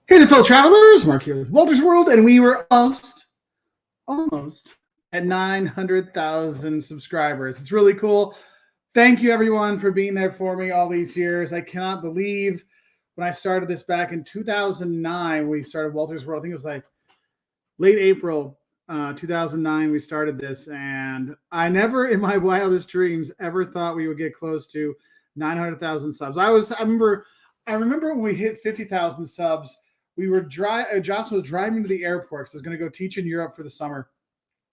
Hey there, fellow travelers. Mark here with Wolters World, and we were almost at 900,000 subscribers. It's really cool. Thank you, everyone, for being there for me all these years. I cannot believe when I started this back in 2009, we started Wolters World. I think it was like late April 2009 we started this, and I never in my wildest dreams ever thought we would get close to 900,000 subs. I remember when we hit 50,000 subs, we were Jocelyn was driving to the airport because I was going to go teach in Europe for the summer,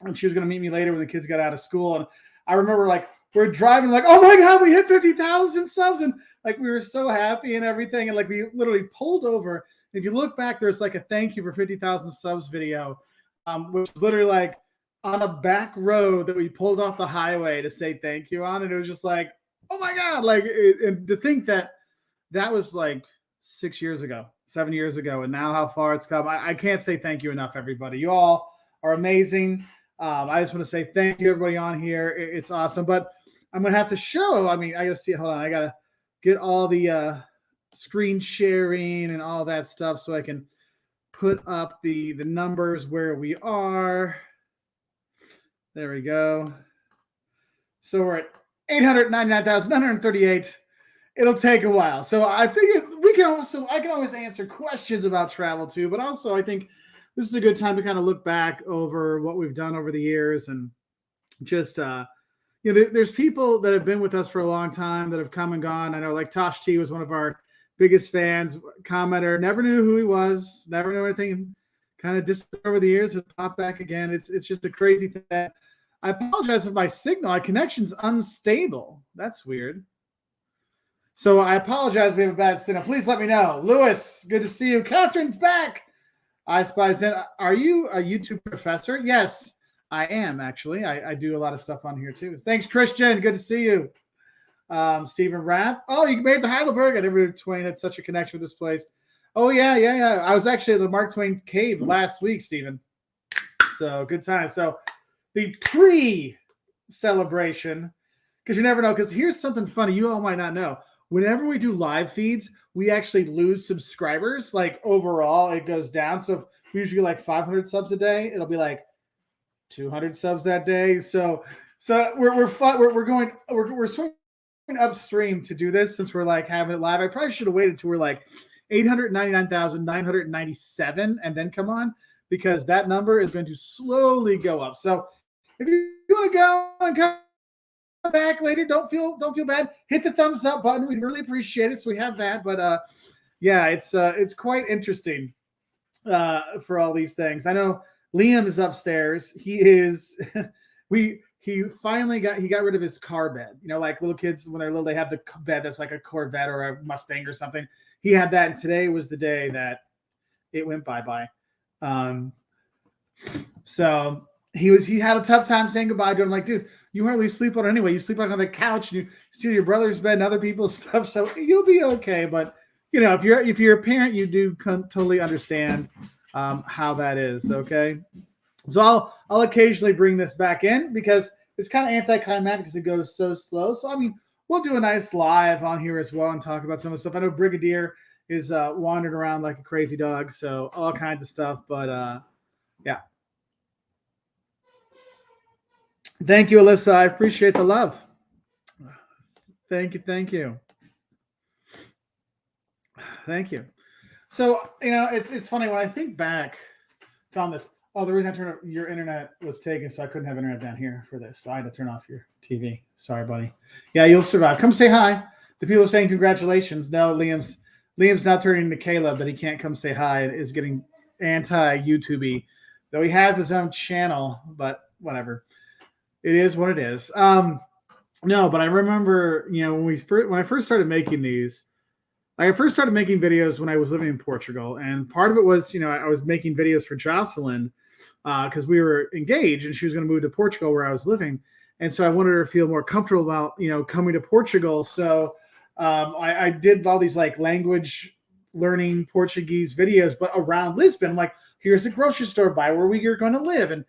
and she was going to meet me later when the kids got out of school. And I remember we're driving oh my God, we hit 50,000 subs, and we were so happy and everything. And we literally pulled over. If you look back, there's a thank you for 50,000 subs video, which is literally on a back road that we pulled off the highway to say thank you on. And it was just oh my God, and to think that was 6 years ago, 7 years ago, and now how far it's come. I can't say thank you enough, everybody. You all are amazing. I just want to say thank you, everybody on here. It's awesome. But I'm going to have to show, I got to see, hold on. I got to get all the screen sharing and all that stuff so I can put up the numbers where we are. There we go. So we're at 899,938. It'll take a while. So I figured I can always answer questions about travel too, but also I think this is a good time to kind of look back over what we've done over the years, and just there's people that have been with us for a long time that have come and gone. I know Tosh T was one of our biggest fans, commenter, never knew who he was, never knew anything, kind of disappeared over the years and popped back again. It's just a crazy thing. I apologize if my connection's unstable. That's weird. So I apologize if we have a bad signal. Please let me know. Lewis, good to see you. Catherine's back. I Spies in. Are you a YouTube professor? Yes, I am, actually. I do a lot of stuff on here, too. Thanks, Christian. Good to see you. Stephen Rapp. Oh, you made it to Heidelberg. I never knew Twain had such a connection with this place. Oh, yeah. I was actually at the Mark Twain Cave last week, Stephen. So good time. So the pre-celebration, because you never know, because here's something funny you all might not know. Whenever we do live feeds, we actually lose subscribers. Overall, it goes down. So if we usually get 500 subs a day, it'll be 200 subs that day. So we're swinging upstream to do this since we're having it live. I probably should have waited till we're 899,997 and then come on, because that number is going to slowly go up. So if you want to go and come back later, don't feel bad. Hit the thumbs up button. We'd really appreciate it. So we have that. But yeah, it's quite interesting for all these things. I know Liam is upstairs. He is he finally got rid of his car bed. Little kids when they're little, they have the bed that's like a Corvette or a Mustang or something. He had that, and today was the day that it went bye-bye. So he had a tough time saying goodbye to him. Dude, you hardly sleep on it anyway. You sleep on the couch and you steal your brother's bed and other people's stuff. So you'll be okay. But if you're a parent, you do totally understand how that is. Okay. So I'll occasionally bring this back in because it's kind of anticlimactic because it goes so slow. So we'll do a nice live on here as well and talk about some of the stuff. I know Brigadier is wandering around like a crazy dog. So all kinds of stuff. But yeah. Thank you, Alyssa. I appreciate the love. Thank you. Thank you. So, it's funny when I think back on this. Oh, the reason I turned off your internet was taken, so I couldn't have internet down here for this. So I had to turn off your TV. Sorry, buddy. Yeah, you'll survive. Come say hi. The people are saying congratulations. No, Liam's not turning to Caleb that he can't come say hi. Is getting anti-YouTube-y. Though he has his own channel, but whatever. It is what it is. No, but I remember, when I first started making these, I first started making videos when I was living in Portugal. And part of it was, I was making videos for Jocelyn because we were engaged and she was going to move to Portugal where I was living. And so I wanted her to feel more comfortable about, coming to Portugal. So I did all these language learning Portuguese videos, but around Lisbon, here's the grocery store by where you're going to live. And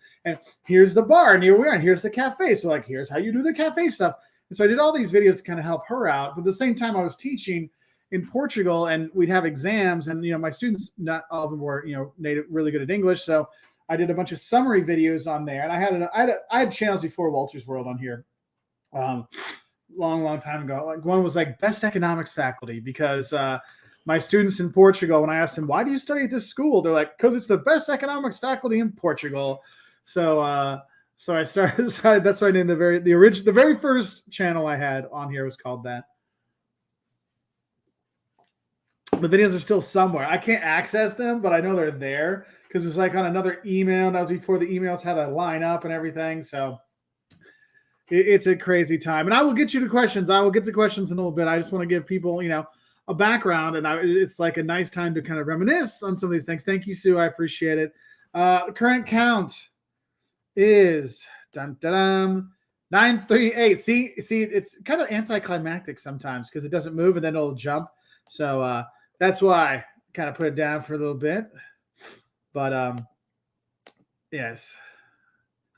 here's the bar, and here we are, and here's the cafe. So here's how you do the cafe stuff. And so I did all these videos to kind of help her out. But at the same time I was teaching, in Portugal, and we'd have exams, and my students, not all of them were native, really good at English, so I did a bunch of summary videos on there, and I had channels before Wolters World on here, long time ago. Like one was like best economics faculty, because my students in Portugal, when I asked them, why do you study at this school, they're like, because it's the best economics faculty in Portugal. So I started. So that's why I named the very first channel I had on here was called that. The videos are still somewhere. I can't access them, but I know they're there because it was like on another email, and that was before the emails had a line up and everything. So it's a crazy time, and I will get you to questions. I will get to questions in a little bit. I just want to give people, a background, and it's like a nice time to kind of reminisce on some of these things. Thank you, Sue. I appreciate it. Current count is 938. See, it's kind of anticlimactic sometimes because it doesn't move and then it'll jump. So that's why I kind of put it down for a little bit. But yes.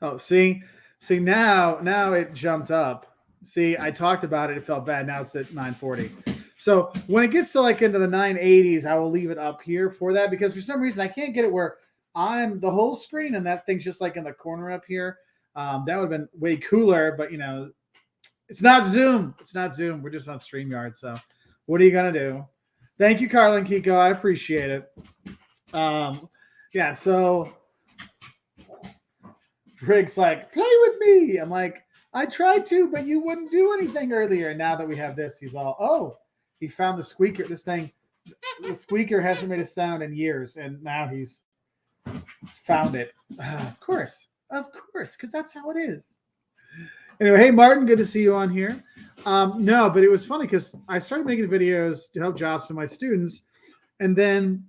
Oh, see now it jumped up. See, I talked about it. It felt bad. Now it's at 940. So when it gets to like into the 980s, I will leave it up here for that, because for some reason I can't get it where I'm the whole screen and that thing's just like in the corner up here. That would have been way cooler, but it's not Zoom. It's not Zoom. We're just on StreamYard. So what are you going to do? Thank you, Carlin Kiko. I appreciate it. Yeah, so Rick's like, play with me. I'm like, I tried to, but you wouldn't do anything earlier. Now that we have this, he's all, oh, he found the squeaker. This thing, the squeaker hasn't made a sound in years, and now he's found it. Of course, because that's how it is. Anyway, hey, Martin, good to see you on here. No, but it was funny because I started making the videos to help Jocelyn, my students, and then,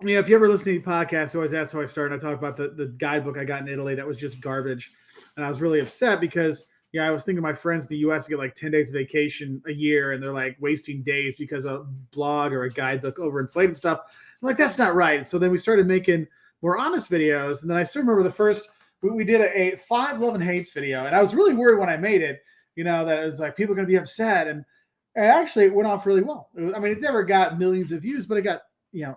if you ever listen to any podcasts, I always ask how I started. I talk about the guidebook I got in Italy that was just garbage, and I was really upset because I was thinking of my friends in the U.S. get like 10 days of vacation a year, and they're like wasting days because a blog or a guidebook overinflated stuff. I'm like, that's not right. So then we started making more honest videos, and then I still remember the first we did a 5 Love and Hates video, and I was really worried when I made it, that it was like people are going to be upset, and actually it went off really well. It never got millions of views, but it got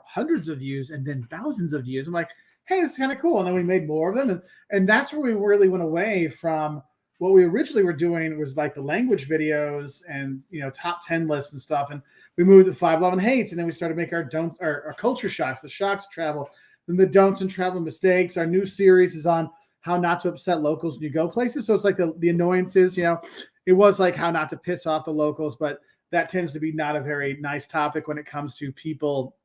hundreds of views and then thousands of views. I'm like, hey, this is kind of cool. And then we made more of them. And that's where we really went away from what we originally were doing, was like the language videos and, top 10 lists and stuff. And we moved to 5 Love and Hates. And then we started making our don'ts, our culture shocks, the shocks of travel, and the don'ts and travel mistakes. Our new series is on how not to upset locals when you go places. So it's like the annoyances, it was like how not to piss off the locals, but that tends to be not a very nice topic when it comes to people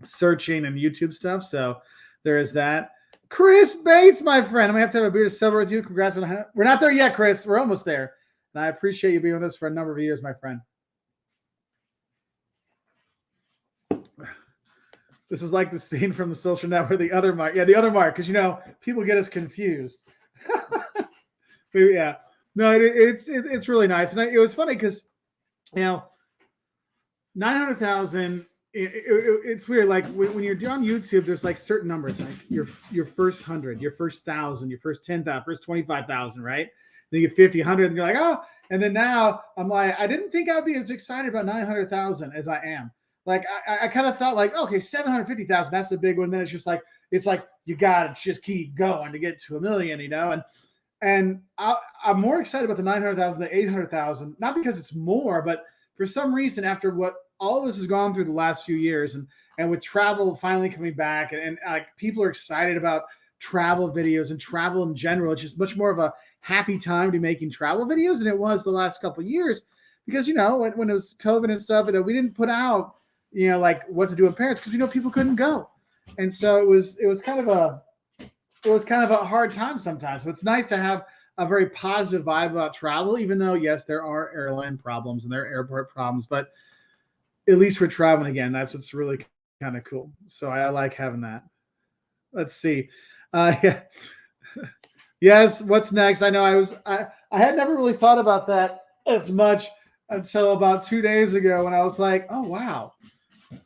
searching and YouTube stuff. So there is that. Chris Bates, my friend, I'm gonna have to have a beer to celebrate with you. Congrats on we're not there yet, Chris. We're almost there, and I appreciate you being with us for a number of years, my friend. This is like the scene from The Social Network, the other Mark. Yeah, the other Mark, because people get us confused. But yeah, no, it's really nice, and it was funny because 900,000. It's weird. Like when you're on YouTube, there's like certain numbers, like your first 100, your first 1,000, your first 10,000, first 25,000, right? Then you get 50, 100, and you're like, oh. And then now I'm like, I didn't think I'd be as excited about 900,000 as I am. Like I kind of thought like, okay, 750,000, that's the big one. Then it's like you gotta just keep going to get to 1 million, And I'm more excited about the 900,000 than 800,000, not because it's more, but for some reason, after what all of us has gone through the last few years, and with travel finally coming back, and people are excited about travel videos and travel in general. It's just much more of a happy time to be making travel videos than it was the last couple of years, because when it was COVID and stuff, we didn't put out like what to do in Paris because people couldn't go, and so it was kind of a hard time sometimes. So it's nice to have a very positive vibe about travel, even though yes, there are airline problems and there are airport problems, but at least we're traveling again. That's what's really kind of cool. So I like having that. Let's see. Yeah. Yes. What's next? I know I had never really thought about that as much until about 2 days ago when I was like, oh, wow.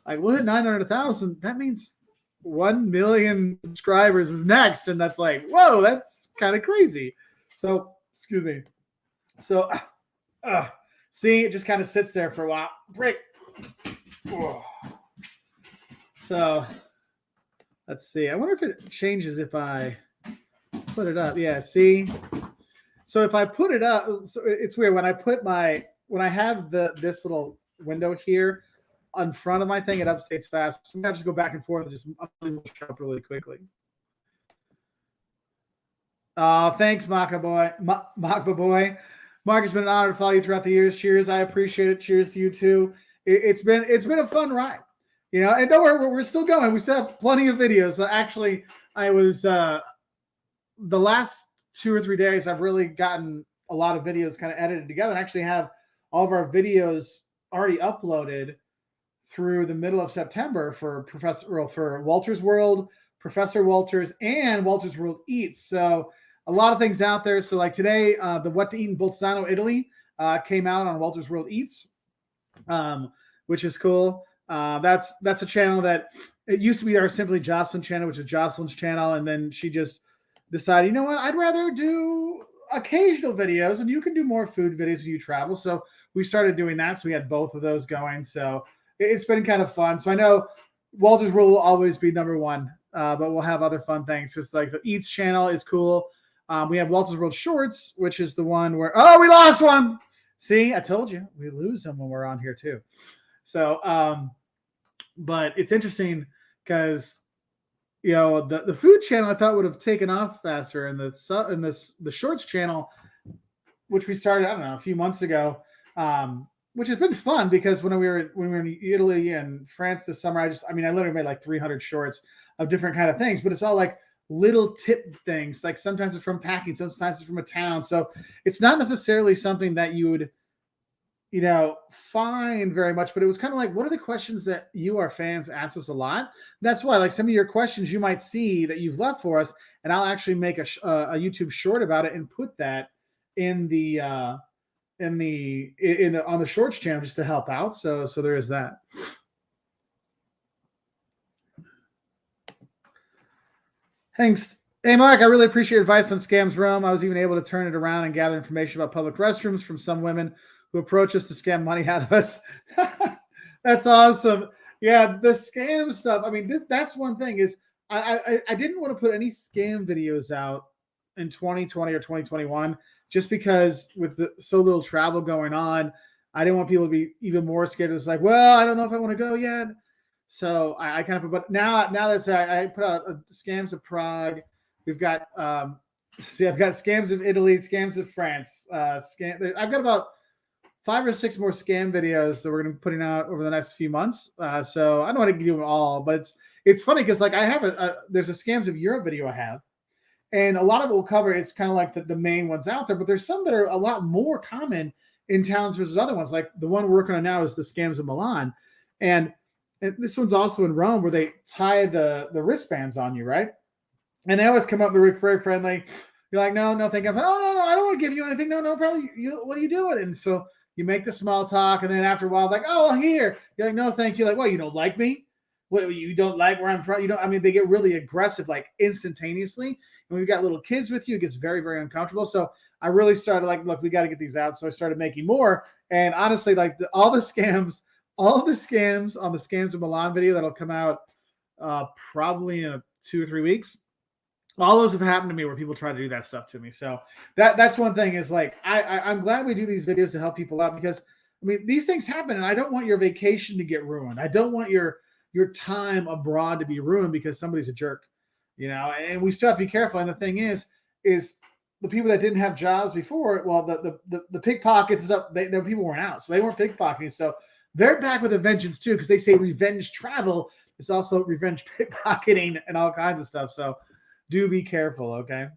Like, what at 900,000? That means 1 million subscribers is next. And that's like, whoa, that's kind of crazy. So, excuse me. So, see, it just kind of sits there for a while. Break. So let's see. I wonder if it changes if I put it up. Yeah, see. So if I put it up, so it's weird when I have this little window here on front of my thing, it updates fast. So I just go back and forth and just show up really quickly. Thanks, Maka boy. Maka boy. Mark, it's been an honor to follow you throughout the years. Cheers. I appreciate it. Cheers to you too. It's been a fun ride. And don't worry, we're still going. We still have plenty of videos. Actually, I was the last 2 or 3 days, I've really gotten a lot of videos kind of edited together and actually have all of our videos already uploaded through the middle of September for Wolters World, Professor Wolters, and Wolters World Eats. So a lot of things out there. So like today, the What to Eat in Bolzano, Italy came out on Wolters World Eats, which is cool. That's a channel that it used to be our Simply Jocelyn channel, which is Jocelyn's channel. And then she just decided, you know what, I'd rather do occasional videos and you can do more food videos when you travel. So we started doing that. So we had both of those going. So it's been kind of fun. So I know Wolters World will always be number one, but we'll have other fun things. Just like the Eats channel is cool. We have Wolters World Shorts, which is the one where, we lost one. See, I told you we lose them when we're on here too. So, but it's interesting because, the food channel I thought would have taken off faster, and the Shorts channel, which we started, I don't know, a few months ago, which has been fun because when we were in Italy and France this summer, I literally made like 300 shorts of different kind of things, but it's all like little tip things. Like sometimes it's from packing, sometimes it's from a town. So it's not necessarily something that you would, find very much, but it was kind of like, what are the questions that you, our fans, ask us a lot? That's why, like, some of your questions you might see that you've left for us, and I'll actually make a YouTube short about it and put that in the on the Shorts channel just to help out. So there is that. Thanks. Hey, Mark, I really appreciate your advice on Scams Roam. I was even able to turn it around and gather information about public restrooms from some women who approach us to scam money out of us. That's awesome. Yeah, the scam stuff. I mean, that's one thing is I didn't want to put any scam videos out in 2020 or 2021 just because with so little travel going on, I didn't want people to be even more scared. It's like, well, I don't know if I want to go yet. So I kind of, but now that's I put out Scams of Prague. We've got I've got Scams of Italy, Scams of France. I've got about 5 or 6 more scam videos that we're going to be putting out over the next few months. So I don't want to do them all, but it's funny because like I have there's a Scams of Europe video I have, and a lot of it will cover. It's kind of like the main ones out there, but there's some that are a lot more common in towns versus other ones. Like the one we're working on now is the Scams of Milan, and this one's also in Rome where they tie the wristbands on you, right? And they always come up, they're very friendly. You're like, no, thank you. Oh, no, I don't want to give you anything. No, probably. What are you doing? And so you make the small talk, and then after a while, like, oh, well, here. You're like, no, thank you. Like, well, you don't like me? What, you don't like where I'm from? They get really aggressive, like instantaneously. And we've got little kids with you. It gets very, very uncomfortable. So I really started like, look, we got to get these out. So I started making more. And honestly, like all the scams on the Scams of Milan video that'll come out probably in 2 or 3 weeks. All those have happened to me where people try to do that stuff to me. So that's one thing is like, I'm glad we do these videos to help people out because these things happen and I don't want your vacation to get ruined. I don't want your time abroad to be ruined because somebody's a jerk, and we still have to be careful. And the thing is the people that didn't have jobs before, well, the pickpockets is up. The people weren't out. So they weren't pickpocketing. So they're back with a vengeance too, because they say revenge travel is also revenge pickpocketing and all kinds of stuff. So do be careful, okay?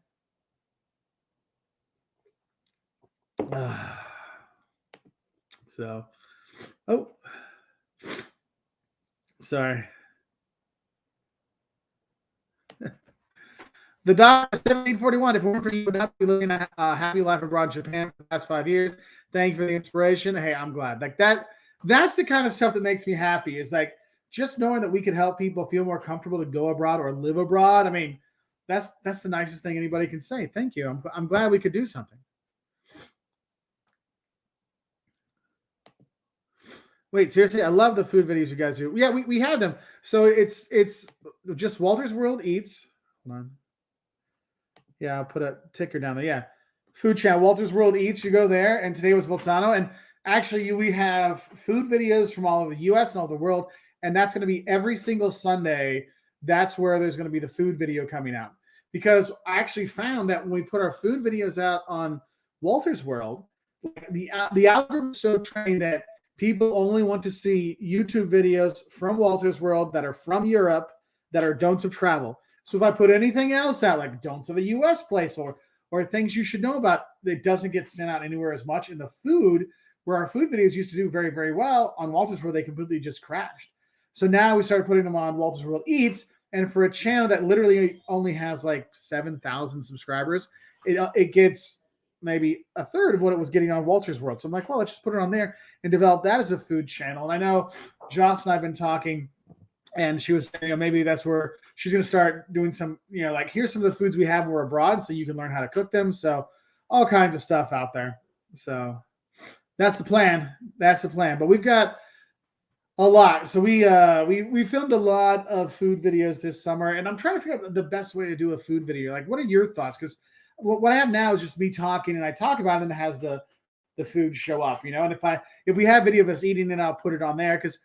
Sorry. The doctor 1741. If it weren't for you, would not be living a happy life abroad in Japan for the past 5 years. Thank you for the inspiration. Hey, I'm glad. Like that's the kind of stuff that makes me happy. Is like just knowing that we can help people feel more comfortable to go abroad or live abroad. That's the nicest thing anybody can say. Thank you. I'm glad we could do something. Wait, seriously, I love the food videos you guys do. Yeah, we have them. So it's just Wolters World Eats. Hold on. Yeah, I'll put a ticker down there. Yeah. Food channel, Wolters World Eats. You go there, and today was Bolzano. And actually, we have food videos from all over the US and all over the world. And that's going to be every single Sunday. That's where there's going to be the food video coming out. Because I actually found that when we put our food videos out on Wolters World, the algorithm is so trained that people only want to see YouTube videos from Wolters World that are from Europe that are don'ts of travel. So if I put anything else out, like don'ts of a US place or things you should know about, it doesn't get sent out anywhere as much. In the food, where our food videos used to do very, very well, on Wolters World, they completely just crashed. So now we started putting them on Wolters World Eats, and for a channel that literally only has like 7,000 subscribers, it gets maybe a third of what it was getting on Wolters World. So I'm like, well, let's just put it on there and develop that as a food channel. And I know Joss and I have been talking, and she was saying, maybe that's where she's going to start doing some, like, here's some of the foods we have when we're abroad so you can learn how to cook them. So all kinds of stuff out there. So that's the plan. That's the plan. But we've got a lot. So we filmed a lot of food videos this summer, and I'm trying to figure out the best way to do a food video. Like, what are your thoughts? Because what I have now is just me talking, and I talk about it, and it has the food show up, And if we have video of us eating it, I'll put it on there because,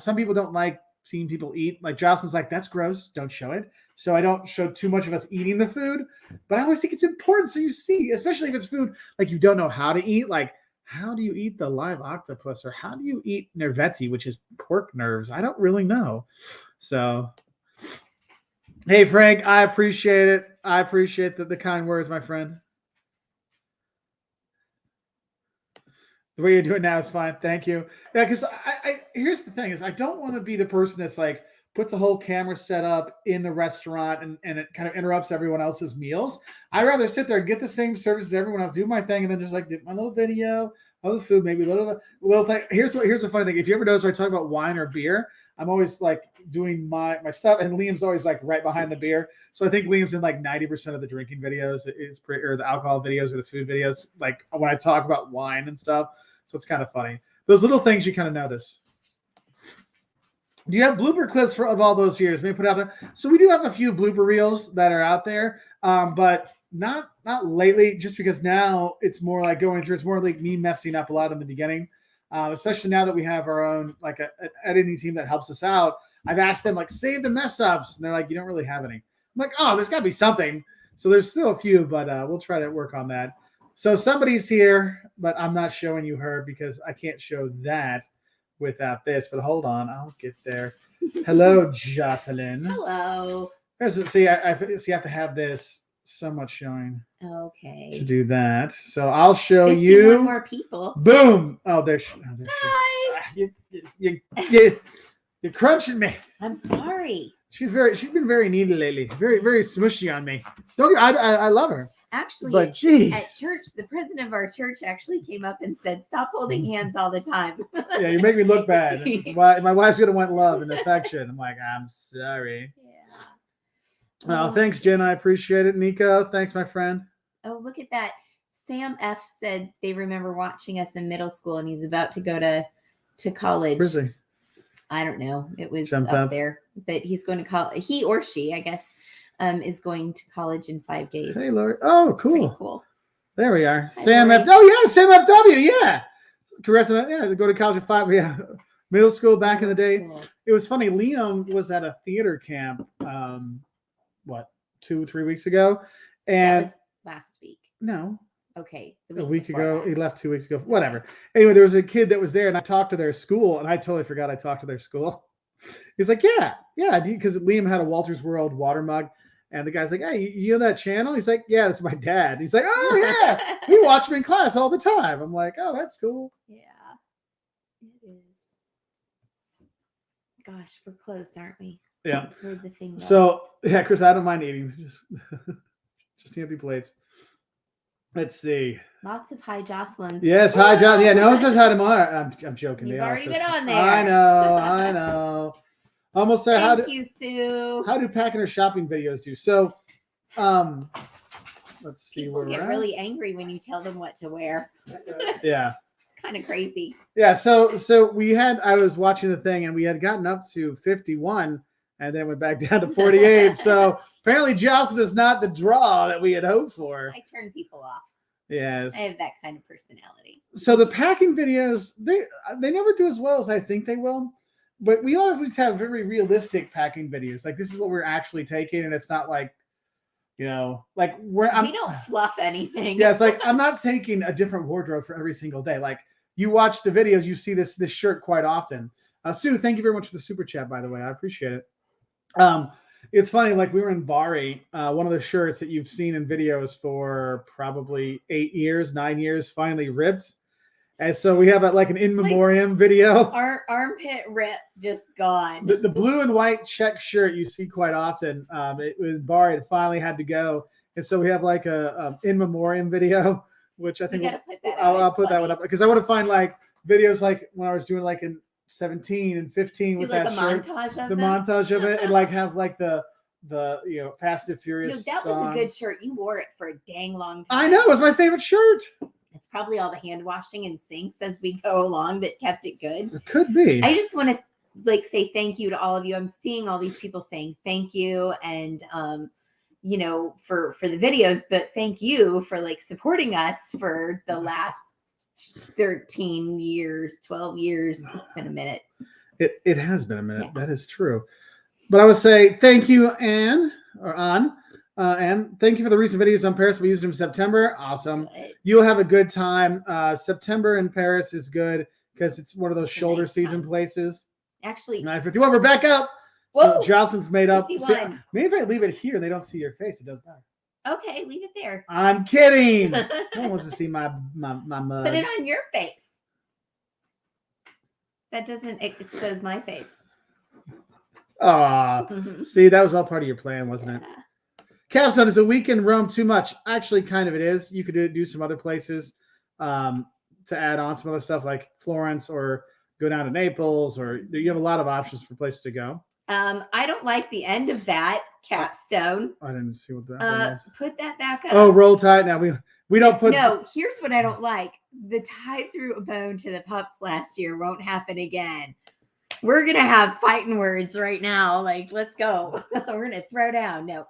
some people don't like seeing people eat. Like Jocelyn's like, that's gross, don't show it. So I don't show too much of us eating the food, but I always think it's important so you see, especially if it's food like you don't know how to eat. Like, how do you eat the live octopus, or how do you eat nervetti, which is pork nerves? I don't really know. So, hey Frank, I appreciate it. I appreciate the kind words, my friend. The way you're doing now is fine. Thank you. Yeah, because I here's the thing is I don't want to be the person that's like puts a whole camera set up in the restaurant and it kind of interrupts everyone else's meals. I'd rather sit there and get the same service as everyone else, do my thing, and then just like do my little video of the food, maybe a little thing. Here's the funny thing. If you ever notice when I talk about wine or beer, I'm always like doing my stuff, and Liam's always like right behind the beer. So I think Liam's in like 90% of the drinking videos, or the alcohol videos or the food videos, like when I talk about wine and stuff. So it's kind of funny. Those little things you kind of notice. Do you have blooper clips of all those years? Maybe put it out there. So we do have a few blooper reels that are out there, but not lately. Just because now it's more like going through. It's more like me messing up a lot in the beginning, especially now that we have our own like an editing team that helps us out. I've asked them like save the mess ups, and they're like, you don't really have any. I'm like, oh, there's got to be something. So there's still a few, but we'll try to work on that. So somebody's here, but I'm not showing you her because I can't show that without this. But hold on, I'll get there. Hello, Jocelyn. Hello. See, I have to have this somewhat showing. Okay. To do that, so I'll show 51 you. More people. Boom! Oh, there she. Hi. You're crunching me. I'm sorry. She's been very needy lately. Very, very smushy on me. I love her. Actually, but geez. At church, the president of our church actually came up and said, "Stop holding hands all the time." Yeah, you make me look bad. My wife's gonna want love and affection. I'm like, I'm sorry. Yeah. Thanks, Jen. I appreciate it. Nico, thanks, my friend. Oh, look at that. Sam F said they remember watching us in middle school, and he's about to go to college. Where's he? I don't know. It was up there, but he's going to college. He or she, I guess. Is going to college in 5 days. Hey, Lori. Oh, cool. Cool. There we are. Hi, Sam Lori. F. Oh, yeah, Sam FW. Yeah. Caressa, yeah, they go to college at 5. Yeah. Middle school back in the day. It was funny. Liam was at a theater camp, 2-3 weeks ago. And that was last week. No. Okay. A week ago. He left 2 weeks ago. Whatever. Anyway, there was a kid that was there, and I talked to their school, and I totally forgot I talked to their school. He's like, yeah, because Liam had a Wolters World water mug. And the guy's like, hey, you know that channel? He's like, yeah, that's my dad. He's like, oh, yeah, we watch him in class all the time. I'm like, oh, that's cool. Yeah, it is. Gosh, we're close, aren't we? Yeah. Heard the thing. So, yeah, Chris, I don't mind eating. Just empty plates. Let's see. Lots of hi, Jocelyn. Yes, hi, John. Yeah, no one says hi tomorrow. I'm joking. You've already been on there. I know. Almost there. Thank you, Sue. How do packing or shopping videos do? So, let's see People where get we're really angry when you tell them what to wear. Yeah. kind of crazy. Yeah. So I was watching the thing and we had gotten up to 51 and then went back down to 48. So apparently Jocelyn is not the draw that we had hoped for. I turn people off. Yes. I have that kind of personality. So the packing videos, they never do as well as I think they will. But we always have very realistic packing videos. Like this is what we're actually taking, and it's not like, like we don't fluff anything. Yeah, it's like I'm not taking a different wardrobe for every single day. Like you watch the videos, you see this shirt quite often. Sue, thank you very much for the super chat, by the way. I appreciate it. It's funny, like we were in Bari, one of the shirts that you've seen in videos for probably 9 years, finally ripped. And so we have like an in memoriam video. Our armpit rip just gone. The blue and white check shirt you see quite often. It was Bari. It finally had to go. And so we have like a in memoriam video, which I think I'll put that one up because I want to find like videos like when I was doing like in 17 and 15 with that shirt. Montage of it and like have like the Fast and Furious. That song. was a good shirt. You wore it for a dang long time. I know, it was my favorite shirt. It's probably all the hand washing and sinks as we go along that kept it good. It could be. I just want to say thank you to all of you. I'm seeing all these people saying thank you and for the videos, but thank you for supporting us for the last 13 years, 12 years. It's been a minute. It has been a minute. Yeah. That is true. But I would say thank you, Anne. And thank you for the recent videos on Paris. We used them in September. Awesome. Good. You'll have a good time. September in Paris is good because it's one of those shoulder season places. Actually, 9:51. We're back up. Whoa, so Jocelyn's made up. So, maybe if I leave it here and they don't see your face, it does better. Okay, leave it there. I'm kidding. No one wants to see my mug. Put it on your face. That doesn't expose my face. See, that was all part of your plan, wasn't it? Capstone, is a week in Rome too much? Actually, kind of it is. You could do some other places to add on some other stuff like Florence or go down to Naples, or you have a lot of options for places to go. I don't like the end of that capstone. I didn't see what that was. Put that back up. Oh, roll tide. Now we don't put. No, here's what I don't like. The tie through a bone to the pups last year won't happen again. We're going to have fighting words right now. Let's go. We're going to throw down. No.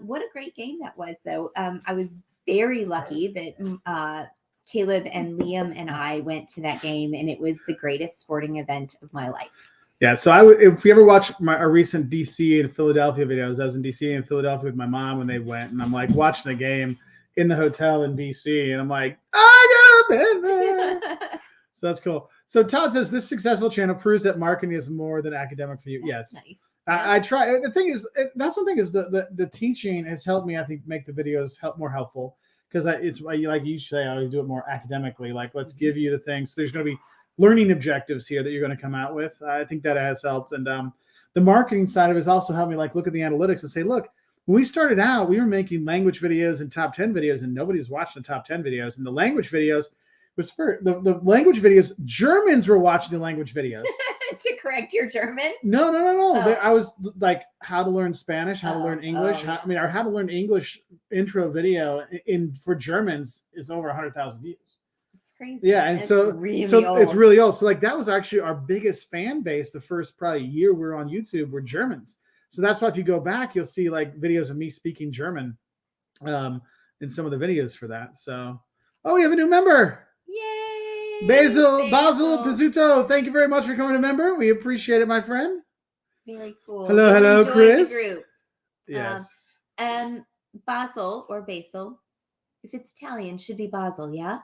What a great game that was, though. I was very lucky that Caleb and Liam and I went to that game, and it was the greatest sporting event of my life. Yeah. So if you ever watch our recent DC and Philadelphia videos, I was in DC and Philadelphia with my mom when they went, and I'm watching the game in the hotel in DC, and I'm I got been there. So that's cool. So Todd says this successful channel proves that marketing is more than academic for you. That's yes, nice. I try. The thing is, that's one thing is the teaching has helped me. I think make the videos more helpful because it's like you say. I always do it more academically. Let's give you the things. So there's going to be learning objectives here that you're going to come out with. I think that has helped, and the marketing side of it has also helped me. Look at the analytics and say, look, when we started out, we were making language videos and top 10 videos, and nobody's watching the top 10 videos, and the language videos. Was for the language videos. Germans were watching the language videos to correct your German. No. Oh. I was how to learn Spanish, how to learn English. Our how to learn English intro video for Germans is over 100,000 views. It's crazy. Yeah, and it's so old. It's really old. So that was actually our biggest fan base. The first probably year we were on YouTube were Germans. So that's why if you go back, you'll see videos of me speaking German, in some of the videos for that. So we have a new member. Yay! Basil Pizzuto, thank you very much for coming to member. We appreciate it, my friend. Very cool. Hello, Chris. The group. Yes. Basil or Basil, if it's Italian, should be Basil, yeah?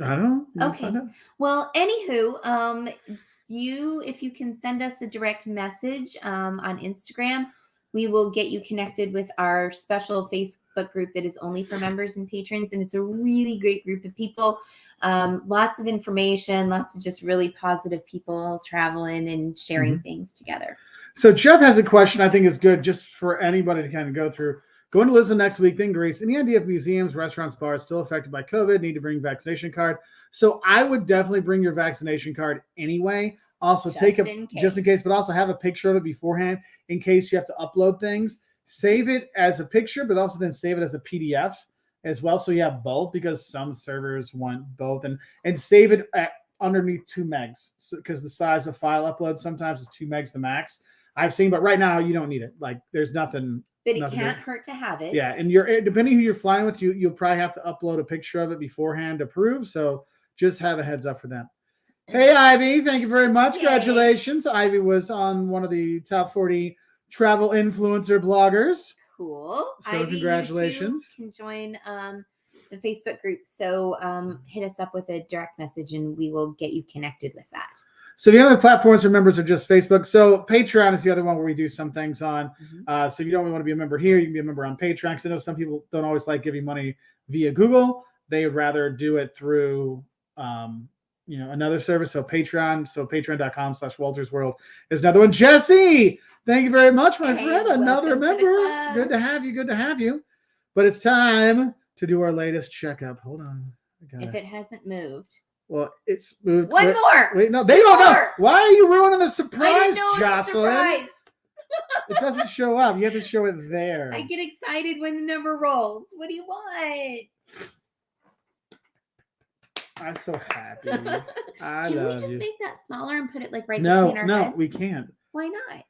I don't know. Okay. Well, anywho, if you can send us a direct message on Instagram, we will get you connected with our special Facebook group that is only for members and patrons, and it's a really great group of people. Lots of information, lots of just really positive people traveling and sharing things together. So Jeff has a question I think is good just for anybody to kind of go through. Going to Lisbon next week, then Greece. Any idea if museums, restaurants, bars still affected by COVID need to bring vaccination card? So I would definitely bring your vaccination card anyway. Also just in case, but also have a picture of it beforehand in case you have to upload things. Save it as a picture, but also then save it as a PDF. as well. So you have both, because some servers want both, and save it underneath 2 megs, because the size of file upload sometimes is 2 megs the max I've seen. But right now you don't need it. Like there's nothing. But it can't hurt to have it. Yeah, and you're depending who you're flying with, you'll probably have to upload a picture of it beforehand to prove. So just have a heads up for that. Hey Ivy, thank you very much. Yay. Congratulations. Ivy was on one of the top 40 travel influencer bloggers. Cool. So Ivy, congratulations. You can join the Facebook group. So hit us up with a direct message and we will get you connected with that. So the other platforms for members are just Facebook. So Patreon is the other one where we do some things on. So if you don't want to be a member here, you can be a member on Patreon. Because I know some people don't always like giving money via Google. They would rather do it through another service. So Patreon. So patreon.com/WoltersWorld is another one. Jesse, thank you very much, my friend. Another member. Good to have you. Good to have you. But it's time to do our latest checkup. Hold on. If it hasn't moved. Well, it's moved. One more. Wait, no, they don't know. Why are you ruining the surprise, I didn't know Jocelyn? Surprise. It doesn't show up. You have to show it there. I get excited when the number rolls. What do you want? I'm so happy. Can we just make that smaller and put it like right between our heads? No, we can't. Why not?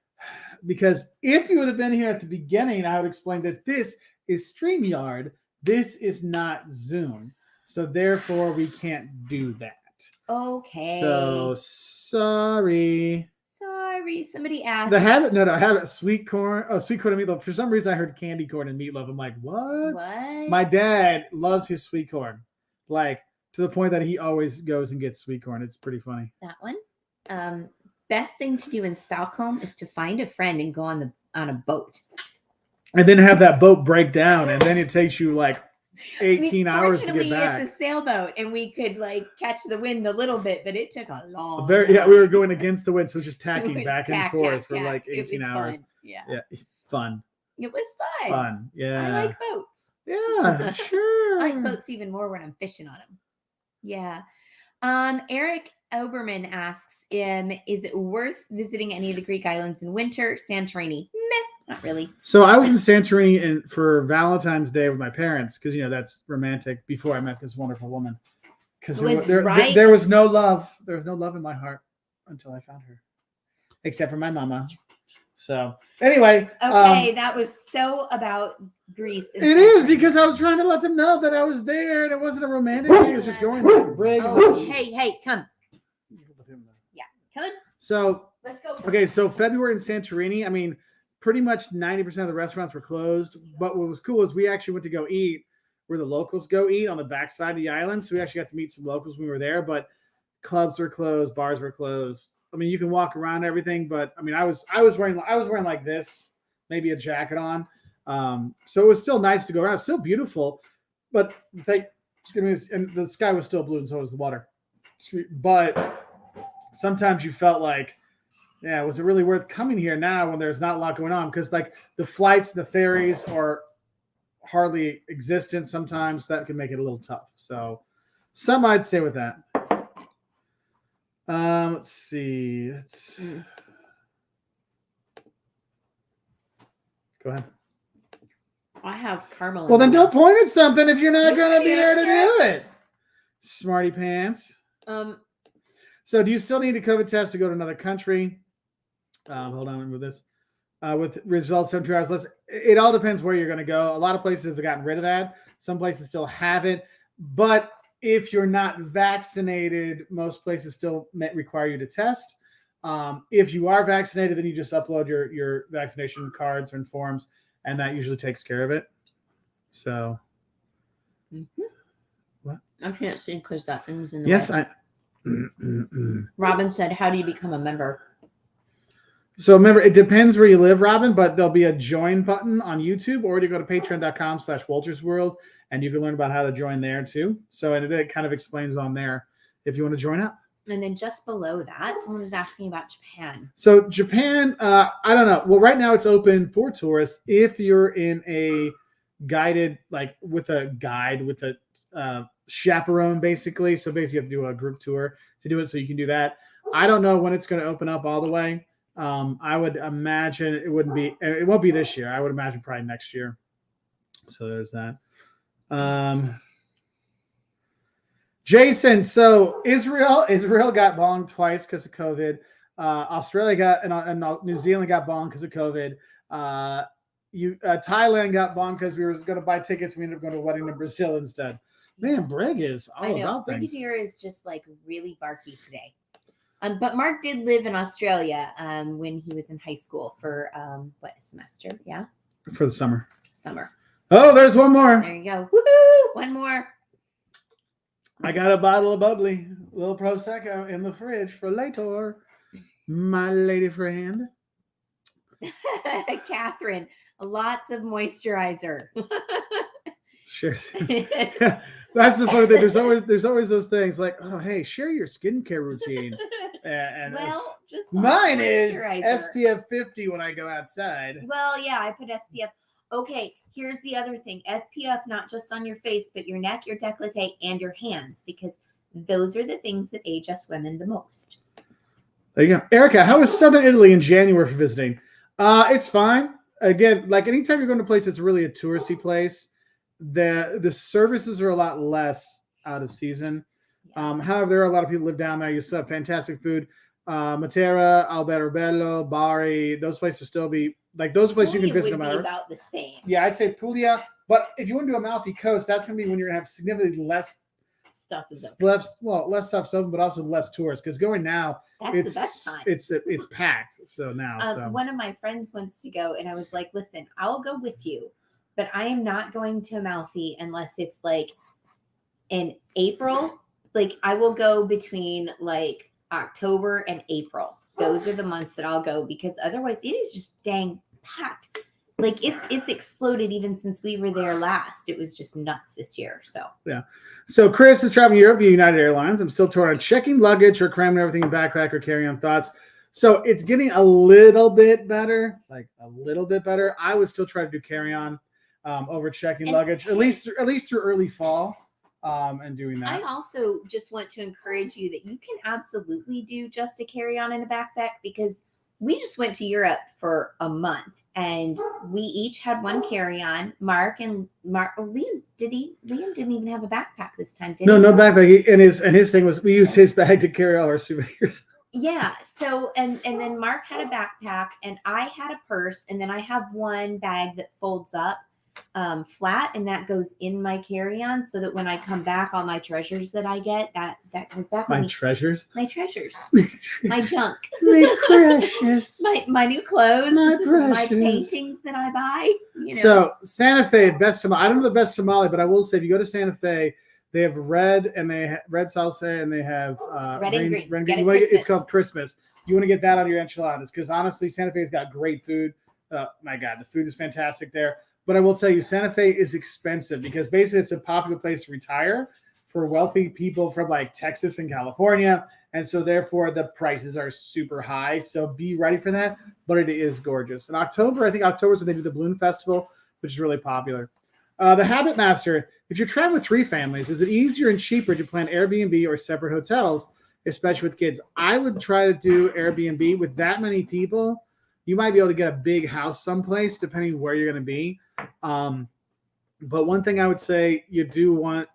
Because if you would have been here at the beginning, I would explain that this is StreamYard. This is not Zoom. So therefore, we can't do that. Okay. So sorry. Somebody asked. I have sweet corn. Oh, sweet corn and meatloaf. For some reason, I heard candy corn and meatloaf. I'm like, what? What? My dad loves his sweet corn, like to the point that he always goes and gets sweet corn. It's pretty funny. That one. Best thing to do in Stockholm is to find a friend and go on a boat. And then have that boat break down, and then it takes you like 18 hours to get back. It's a sailboat, and we could like catch the wind a little bit, but it took a long. Yeah, we were going against the wind, so just tacking back and forth for like 18 hours. Fun. Yeah, fun. It was fun. Fun, yeah. I like boats. Yeah, sure. I like boats even more when I'm fishing on them. Yeah. Eric Oberman asks, is it worth visiting any of the Greek islands in winter? Santorini? Meh, not really. So I was in Santorini for Valentine's Day with my parents because that's romantic. Before I met this wonderful woman, because there was no love. There was no love in my heart until I found her, except for my mama. So anyway, okay, that was so about Greece. It is because I was trying to let them know that I was there, and it wasn't a romantic thing. It was just going to the brig. Oh, hey, come. Yeah, come on. So let's go. Okay, so February in Santorini, I mean, pretty much 90% of the restaurants were closed. But what was cool is we actually went to go eat where the locals go eat on the backside of the island. So we actually got to meet some locals when we were there. But clubs were closed, bars were closed. I mean, you can walk around and everything, but I mean, I was wearing like this, maybe a jacket on. So it was still nice to go around. It's still beautiful, but and the sky was still blue, and so was the water. But sometimes you felt like, yeah, was it really worth coming here now when there's not a lot going on? Because like the flights, the ferries are hardly existent. Sometimes that can make it a little tough. So some I'd stay with that. Let's see. Go ahead. I have caramel. Well, then don't point at something if you're not going to be there to do it. Smarty pants. So do you still need a COVID test to go to another country? Hold on, with this. With results 72 hours less. It all depends where you're going to go. A lot of places have gotten rid of that. Some places still have it. But if you're not vaccinated, most places still require you to test. If you are vaccinated, then you just upload your vaccination cards and forms, and that usually takes care of it. So, what? I can't see because that thing's in the Yes, way. Robin said, "How do you become a member?" So remember, it depends where you live, Robin, but there'll be a join button on YouTube, or you go to patreon.com/WoltersWorld, and you can learn about how to join there too. So, and it kind of explains on there if you want to join up. And then just below that, someone was asking about Japan. So Japan, I don't know. Well, right now it's open for tourists. If you're in a guided, like with a guide, with a chaperone, basically. So basically you have to do a group tour to do it. So you can do that. I don't know when it's going to open up all the way. I would imagine it won't be this year. I would imagine probably next year. So there's that. Jason, so Israel got bombed twice because of COVID. Australia got and New Zealand got bombed because of COVID. Thailand got bombed because we were going to buy tickets. We ended up going to a wedding in Brazil instead. Man, Brig is all about things. Brigadier is just like really barky today. But Mark did live in Australia when he was in high school for a semester? Yeah, for the summer. Oh, there's one more. There you go. Woohoo! One more. I got a bottle of bubbly, little Prosecco in the fridge for later, my lady friend. Catherine, lots of moisturizer. Sure. That's the funny thing. There's always those things like, oh, hey, share your skincare routine. And well, just mine is SPF 50 when I go outside. Well, yeah, I put SPF. Okay, here's the other thing. SPF not just on your face, but your neck, your décolleté, and your hands, because those are the things that age us women the most. There you go. Erica, how was Southern Italy in January for visiting? It's fine. Again, like anytime you're going to a place that's really a touristy place, the services are a lot less out of season. Yeah. However, there are a lot of people who live down there. You still have fantastic food. Matera, Alberobello, Bari, those places still be like those places Puglia you can visit would no matter. Be about the same. Yeah, I'd say Puglia, but if you want to do Amalfi Coast, that's going to be when you're going to have significantly less stuff is open. Less stuff's open, but also less tourists. Because going now, that's the best time. It's packed. So now, one of my friends wants to go, and I was like, "Listen, I'll go with you, but I am not going to Amalfi unless it's like in April. Like I will go between like October and April. Those are the months that I'll go because otherwise it is just dang packed. Like it's exploded even since we were there last. It was just nuts this year. So yeah. So Chris is traveling Europe via United Airlines. I'm still torn on checking luggage or cramming everything in backpack or carry-on thoughts. So it's getting a little bit better, like a little bit better. I would still try to do carry-on over checking luggage, at least through early fall. And doing that. I also just want to encourage you that you can absolutely do just a carry-on and a backpack because we just went to Europe for a month and we each had one carry-on. Liam didn't even have a backpack this time, did he? No backpack. And his thing was we used his bag to carry all our souvenirs. Yeah. So and then Mark had a backpack and I had a purse and then I have one bag that folds up flat and that goes in my carry-on so that when I come back all my treasures that I get that comes back my treasures my junk my precious my new clothes my paintings that I buy So Santa Fe best tamale. I don't know the best tamale, but I will say if you go to Santa Fe they have red and they have red salsa and they have red and green. It's called Christmas. You want to get that out of your enchiladas because honestly Santa Fe's got great food. My God, the food is fantastic there. But I will tell you, Santa Fe is expensive because basically it's a popular place to retire for wealthy people from like Texas and California. And so therefore the prices are super high. So be ready for that. But it is gorgeous. In October, I think October is when they do the Balloon Festival, which is really popular. The Habit Master, if you're traveling with 3 families, is it easier and cheaper to plan Airbnb or separate hotels, especially with kids? I would try to do Airbnb with that many people. You might be able to get a big house someplace, depending where you're going to be. But one thing I would say, you do want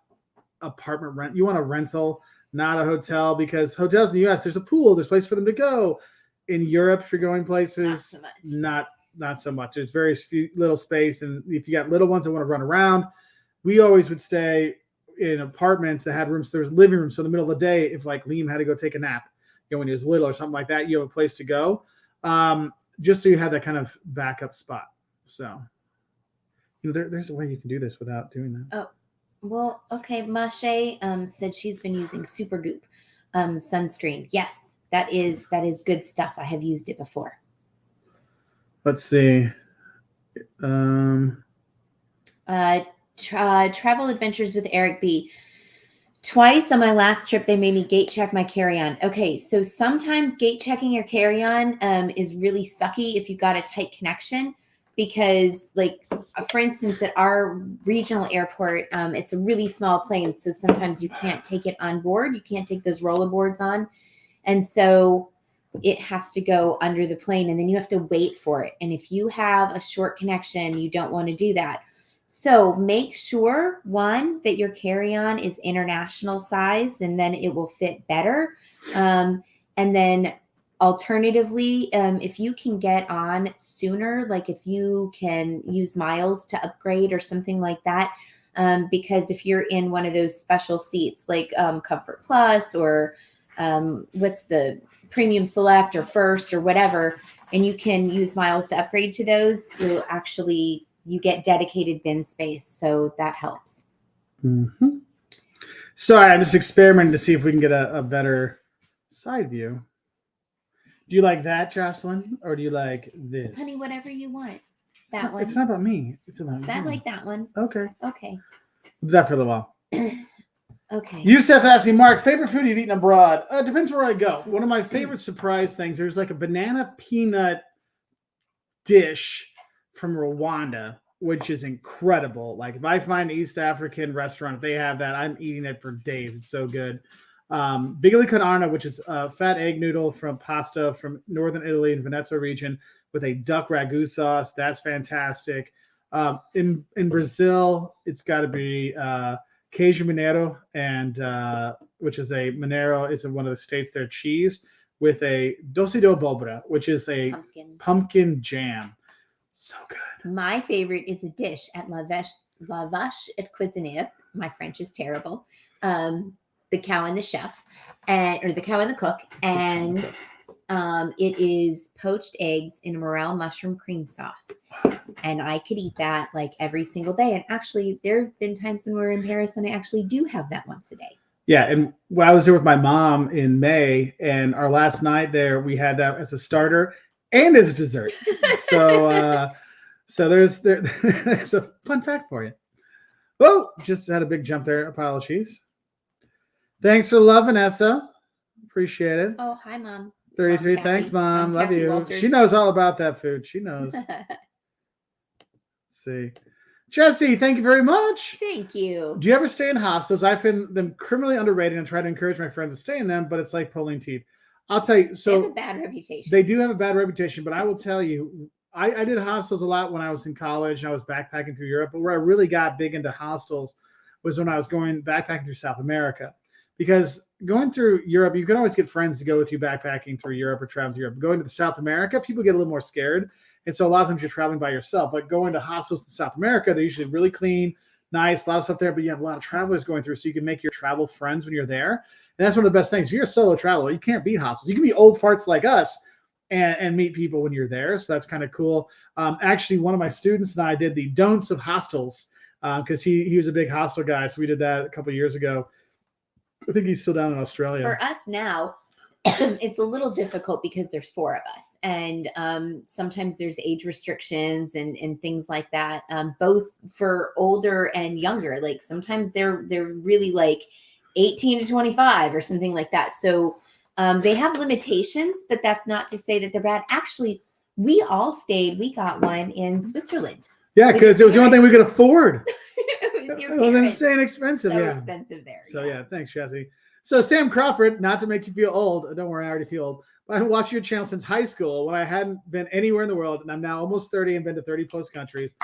apartment rent. You want a rental, not a hotel, because hotels in the U.S., there's a pool, there's a place for them to go. In Europe, if you're going places, not so much. There's very few little space, and if you got little ones that want to run around, we always would stay in apartments that had rooms. There's living rooms, so in the middle of the day, if like Liam had to go take a nap, when he was little or something like that, you have a place to go. Just so you have that kind of backup spot. So, there's a way you can do this without doing that. Oh, well, okay. Mashe said she's been using Supergoop sunscreen. Yes, that is good stuff. I have used it before. Let's see. Travel Adventures with Eric B. Twice on my last trip, they made me gate check my carry-on. Okay, so sometimes gate checking your carry-on is really sucky if you've got a tight connection because, like, for instance, at our regional airport, it's a really small plane, so sometimes you can't take it on board. You can't take those rollerboards on, and so it has to go under the plane, and then you have to wait for it. And if you have a short connection, you don't want to do that. So make sure, one, that your carry-on is international size, and then it will fit better. And then alternatively, if you can get on sooner, like if you can use miles to upgrade or something like that, because if you're in one of those special seats like Comfort Plus or what's the Premium Select or First or whatever, and you can use miles to upgrade to those, you get dedicated bin space, so that helps. Mm-hmm. Sorry, I'm just experimenting to see if we can get a better side view. Do you like that, Jocelyn, or do you like this? Honey, whatever you want. One. It's not about me. It's about that. you. Like that one. Okay. Okay. Do that for a little while. Okay. Youssef asking, Mark, favorite food you've eaten abroad? Depends where I go. One of my favorite surprise things, there's like a banana peanut dish from Rwanda, which is incredible. Like if I find an East African restaurant, if they have that, I'm eating it for days. It's so good. Bigli con Arna, which is a fat egg noodle from pasta from northern Italy and Veneto region with a duck ragu sauce. That's fantastic. In Brazil, it's got to be queijo mineiro, and which is a mineiro is in one of the states there, cheese with a doce de abóbora, which is a pumpkin jam. So good. My favorite is a dish at La Vache et Cuisinier. My French is terrible. The Cow and the Chef, or the Cow and the Cook, and it is poached eggs in a morel mushroom cream sauce. And I could eat that like every single day. And actually, there have been times when we're in Paris and I actually do have that once a day. Yeah, and I was there with my mom in May, and our last night there, we had that as a starter and as a dessert. So, so there's a fun fact for you. Oh, just had a big jump there. Apologies. Thanks for love, Vanessa. Appreciate it. Oh, hi, Mom. 33. Thanks, Mom. Love you. Wolters. She knows all about that food. She knows. Let's see. Jesse, thank you very much. Thank you. Do you ever stay in hostels? I find them criminally underrated and try to encourage my friends to stay in them, but it's like pulling teeth. I'll tell you. So they have a bad reputation. They do have a bad reputation, but I will tell you, I did hostels a lot when I was in college and I was backpacking through Europe, but where I really got big into hostels was when I was going backpacking through South America. Because going through Europe, you can always get friends to go with you backpacking through Europe or traveling through Europe. Going to South America, people get a little more scared. And so a lot of times you're traveling by yourself. But going to hostels to South America, they're usually really clean, nice, a lot of stuff there. But you have a lot of travelers going through, so you can make your travel friends when you're there. And that's one of the best things. If you're a solo traveler, you can't beat hostels. You can be old farts like us and meet people when you're there. So that's kind of cool. Actually, one of my students and I did the don'ts of hostels because he was a big hostel guy. So we did that a couple of years ago. I think he's still down in Australia. For us now, it's a little difficult because there's 4 of us, and sometimes there's age restrictions and things like that, both for older and younger. Like sometimes they're really like 18 to 25 or something like that. So they have limitations, but that's not to say that they're bad. Actually, we got one in Switzerland. Yeah, because it was the only thing we could afford. It was insane expensive. So yeah, expensive there. So yeah, thanks, Jesse. So Sam Crawford, not to make you feel old. Don't worry, I already feel old. But I've been watching your channel since high school when I hadn't been anywhere in the world, and I'm now almost 30 and been to 30 plus countries.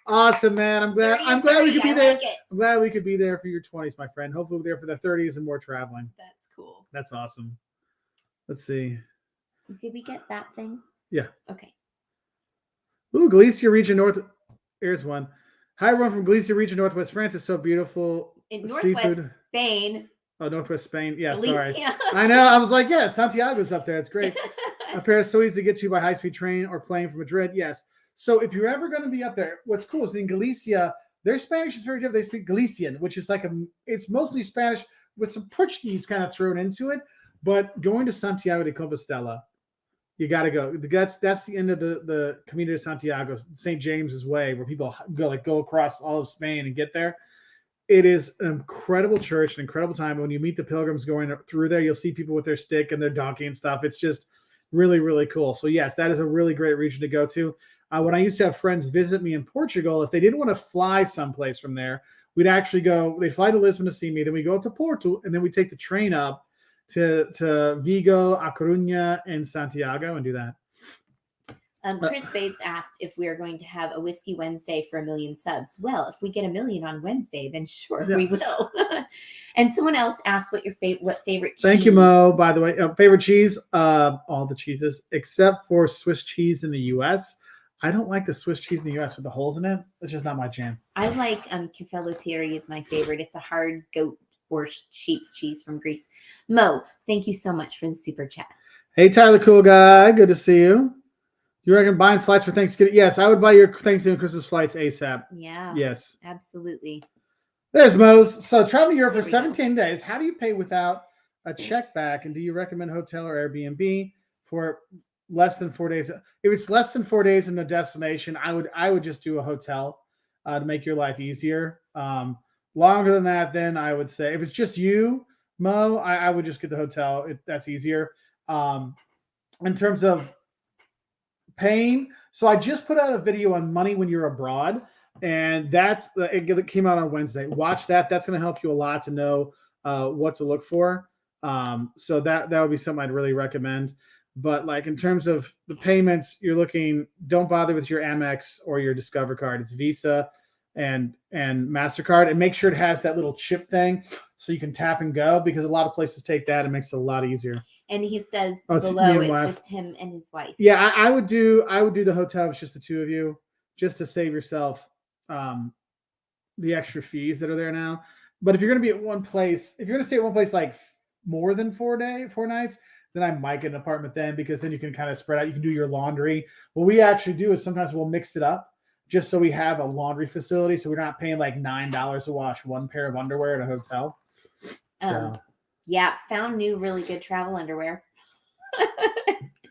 Awesome, man. I'm glad we could be there. Like I'm glad we could be there for your 20s, my friend. Hopefully we're there for the 30s and more traveling. That's cool. That's awesome. Let's see. Did we get that thing? Yeah. Okay. Ooh, Galicia region north. Here's one. Hi, everyone from Galicia region, Northwest France. It's so beautiful. In Northwest Spain. Oh, Northwest Spain. Yeah, Galicia. Sorry. I know. I was like, yeah, Santiago's up there. It's great. Paris so easy to get to by high-speed train or plane from Madrid. Yes. So if you're ever going to be up there, what's cool is in Galicia, their Spanish is very different. They speak Galician, which is it's mostly Spanish with some Portuguese kind of thrown into it. But going to Santiago de Compostela, you got to go. That's the end of the Camino de Santiago, St. James's Way, where people go across all of Spain and get there. It is an incredible church, an incredible time. When you meet the pilgrims going through there, you'll see people with their stick and their donkey and stuff. It's just really, really cool. So yes, that is a really great region to go to. When I used to have friends visit me in Portugal, if they didn't want to fly someplace from there, we'd actually go. They fly to Lisbon to see me, then we go up to Porto, and then we take the train up to Vigo, A Coruña, and Santiago and do that. Chris Bates asked if we are going to have a Whiskey Wednesday for 1 million subs. Well, if we get 1 million on Wednesday, then sure, we will. And someone else asked what favorite cheese. Thank you, Mo. By the way, favorite cheese, all the cheeses except for Swiss cheese in the U.S. I don't like the Swiss cheese in the U.S. with the holes in it. It's just not my jam. I like Cafelotieri is my favorite. It's a hard goat or sheep's cheese from Greece. Mo, thank you so much for the super chat. Hey, Tyler, cool guy. Good to see you. You reckon buying flights for Thanksgiving? Yes, I would buy your Thanksgiving and Christmas flights ASAP. Yeah. Yes. Absolutely. There's Mo's. So travel to Europe for 17 days. How do you pay without a check back? And do you recommend hotel or Airbnb for less than 4 days? If it's less than 4 days in a destination, I would just do a hotel to make your life easier. Longer than that, then I would say if it's just you, Mo, I would just get the hotel. That's easier. In terms of paying, so I just put out a video on money when you're abroad, and it came out on Wednesday. Watch that. That's going to help you a lot to know what to look for. So that would be something I'd really recommend. But like in terms of the payments, don't bother with your Amex or your Discover card. It's Visa and MasterCard, and make sure it has that little chip thing so you can tap and go, because a lot of places take that. It makes it a lot easier. And he says below it's just him and his wife. Yeah, I would do the hotel with just the two of you, just to save yourself the extra fees that are there now. But if you're going to be at one place, if you're going to stay at one place like more than 4 nights, then I might get an apartment then, because then you can kind of spread out. You can do your laundry. What we actually do is sometimes we'll mix it up just so we have a laundry facility, so we're not paying like $9 to wash one pair of underwear at a hotel. So. Yeah, found new really good travel underwear.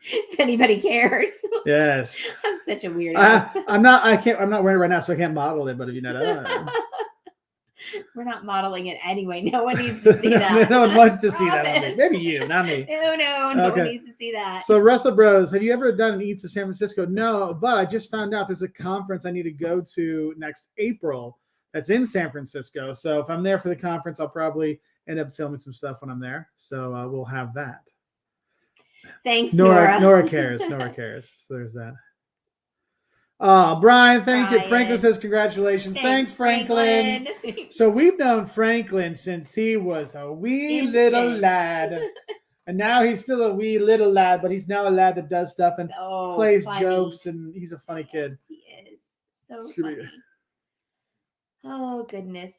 If anybody cares. Yes. I'm such a weirdo. I'm not wearing it right now, so I can't model it, but if you know. We're not modeling it anyway. No one needs to see that. No one wants to see that on me. Maybe you, not me. No one needs to see that. So Russell Bros, have you ever done an Eats of San Francisco? No, but I just found out there's a conference I need to go to next April that's in San Francisco. So if I'm there for the conference, I'll probably end up filming some stuff when I'm there. So we'll have that. Thanks, Nora. Nora cares. So there's that. Oh, Brian, thank you. Franklin says congratulations. Thanks, Franklin. So we've known Franklin since he was a wee little lad. And now he's still a wee little lad, but he's now a lad that does stuff and plays jokes, and he's a funny kid. He is. So funny. Oh, goodness.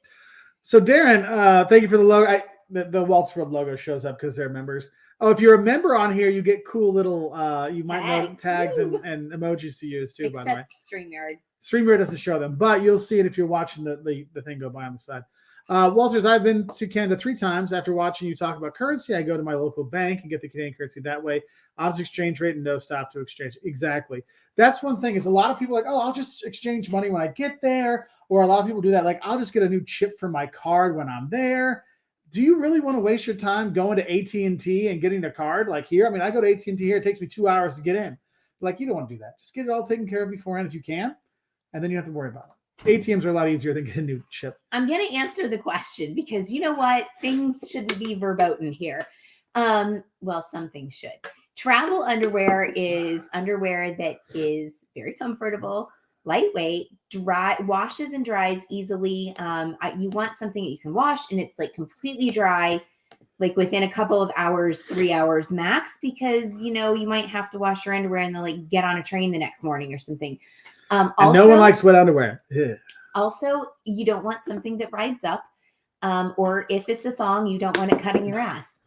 So Darren, thank you for the logo. The Waltz World logo shows up because they're members. Oh, if you're a member on here, you get cool little you might know tags and emojis to use too. Except by the way, StreamYard doesn't show them, but you'll see it if you're watching the thing go by on the side. Walters, I've been to Canada 3 times. After watching you talk about currency, I go to my local bank and get the Canadian currency that way. Honest exchange rate and no stop to exchange. Exactly. That's one thing, is a lot of people are like, oh, I'll just exchange money when I get there. Or a lot of people do that. Like, I'll just get a new chip for my card when I'm there. Do you really want to waste your time going to AT&T and getting a card like here? I mean, I go to AT&T here. It takes me 2 hours to get in. Like, you don't want to do that. Just get it all taken care of beforehand if you can, and then you don't have to worry about it. ATMs are a lot easier than getting a new chip. I'm going to answer the question because you know what? Things shouldn't be verboten here. Well, some things should. Travel underwear is underwear that is very comfortable, lightweight, dry, washes and dries easily. You want something that you can wash and it's like completely dry, like within a couple of hours, 3 hours max, because you know you might have to wash your underwear and then like get on a train the next morning or something. And no one likes wet underwear. Yeah. Also, you don't want something that rides up, or if it's a thong, you don't want it cutting your ass.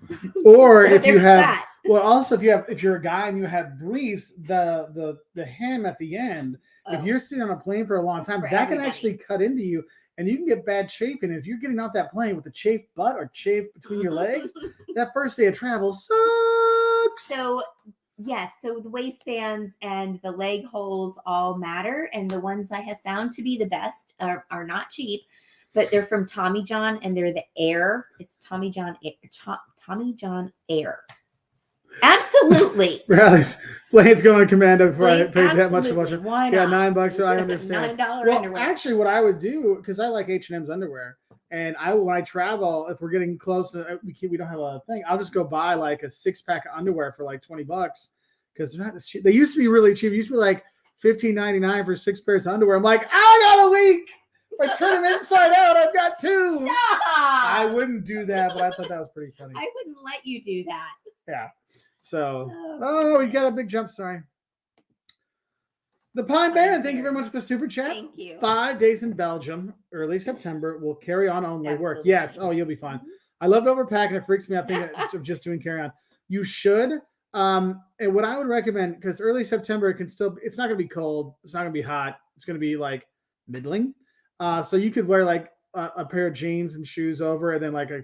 Or so if you have that. Well, also if you're a guy and you have briefs, the hem at the end. If you're sitting on a plane for a long time, that can actually cut into you, and you can get bad chafing. If you're getting off that plane with a chafed butt or chafe between your legs, that first day of travel sucks. So, yes, so the waistbands and the leg holes all matter, and the ones I have found to be the best are not cheap, but they're from Tommy John, and they're the Air. It's Tommy John Air. Absolutely. Rallies. Planes going commando before I paid that much. Why not? Yeah, $9. I understand. $9 underwear. Actually, what I would do, because I like H&M's underwear, and when I travel, if we're getting close to we don't have a thing, I'll just go buy like a 6-pack of underwear for like $20, because because they're not as cheap. They used to be really cheap. It used to be like $15.99 for 6 pairs of underwear. I'm like, I got a week. If I turn them inside out, I've got 2. Stop! I wouldn't do that, but I thought that was pretty funny. I wouldn't let you do that. Yeah. So, we got a big jump. Sorry. The Pine Baron, thank you very much for the super chat. Thank you. 5 days in Belgium, early September. Will carry on only work. Absolutely. Yes. Oh, you'll be fine. I love to overpack, and it freaks me out thinking of just doing carry on. You should. And what I would recommend, because early September, it's not going to be cold. It's not going to be hot. It's going to be like middling. So you could wear like a pair of jeans and shoes over, and then like a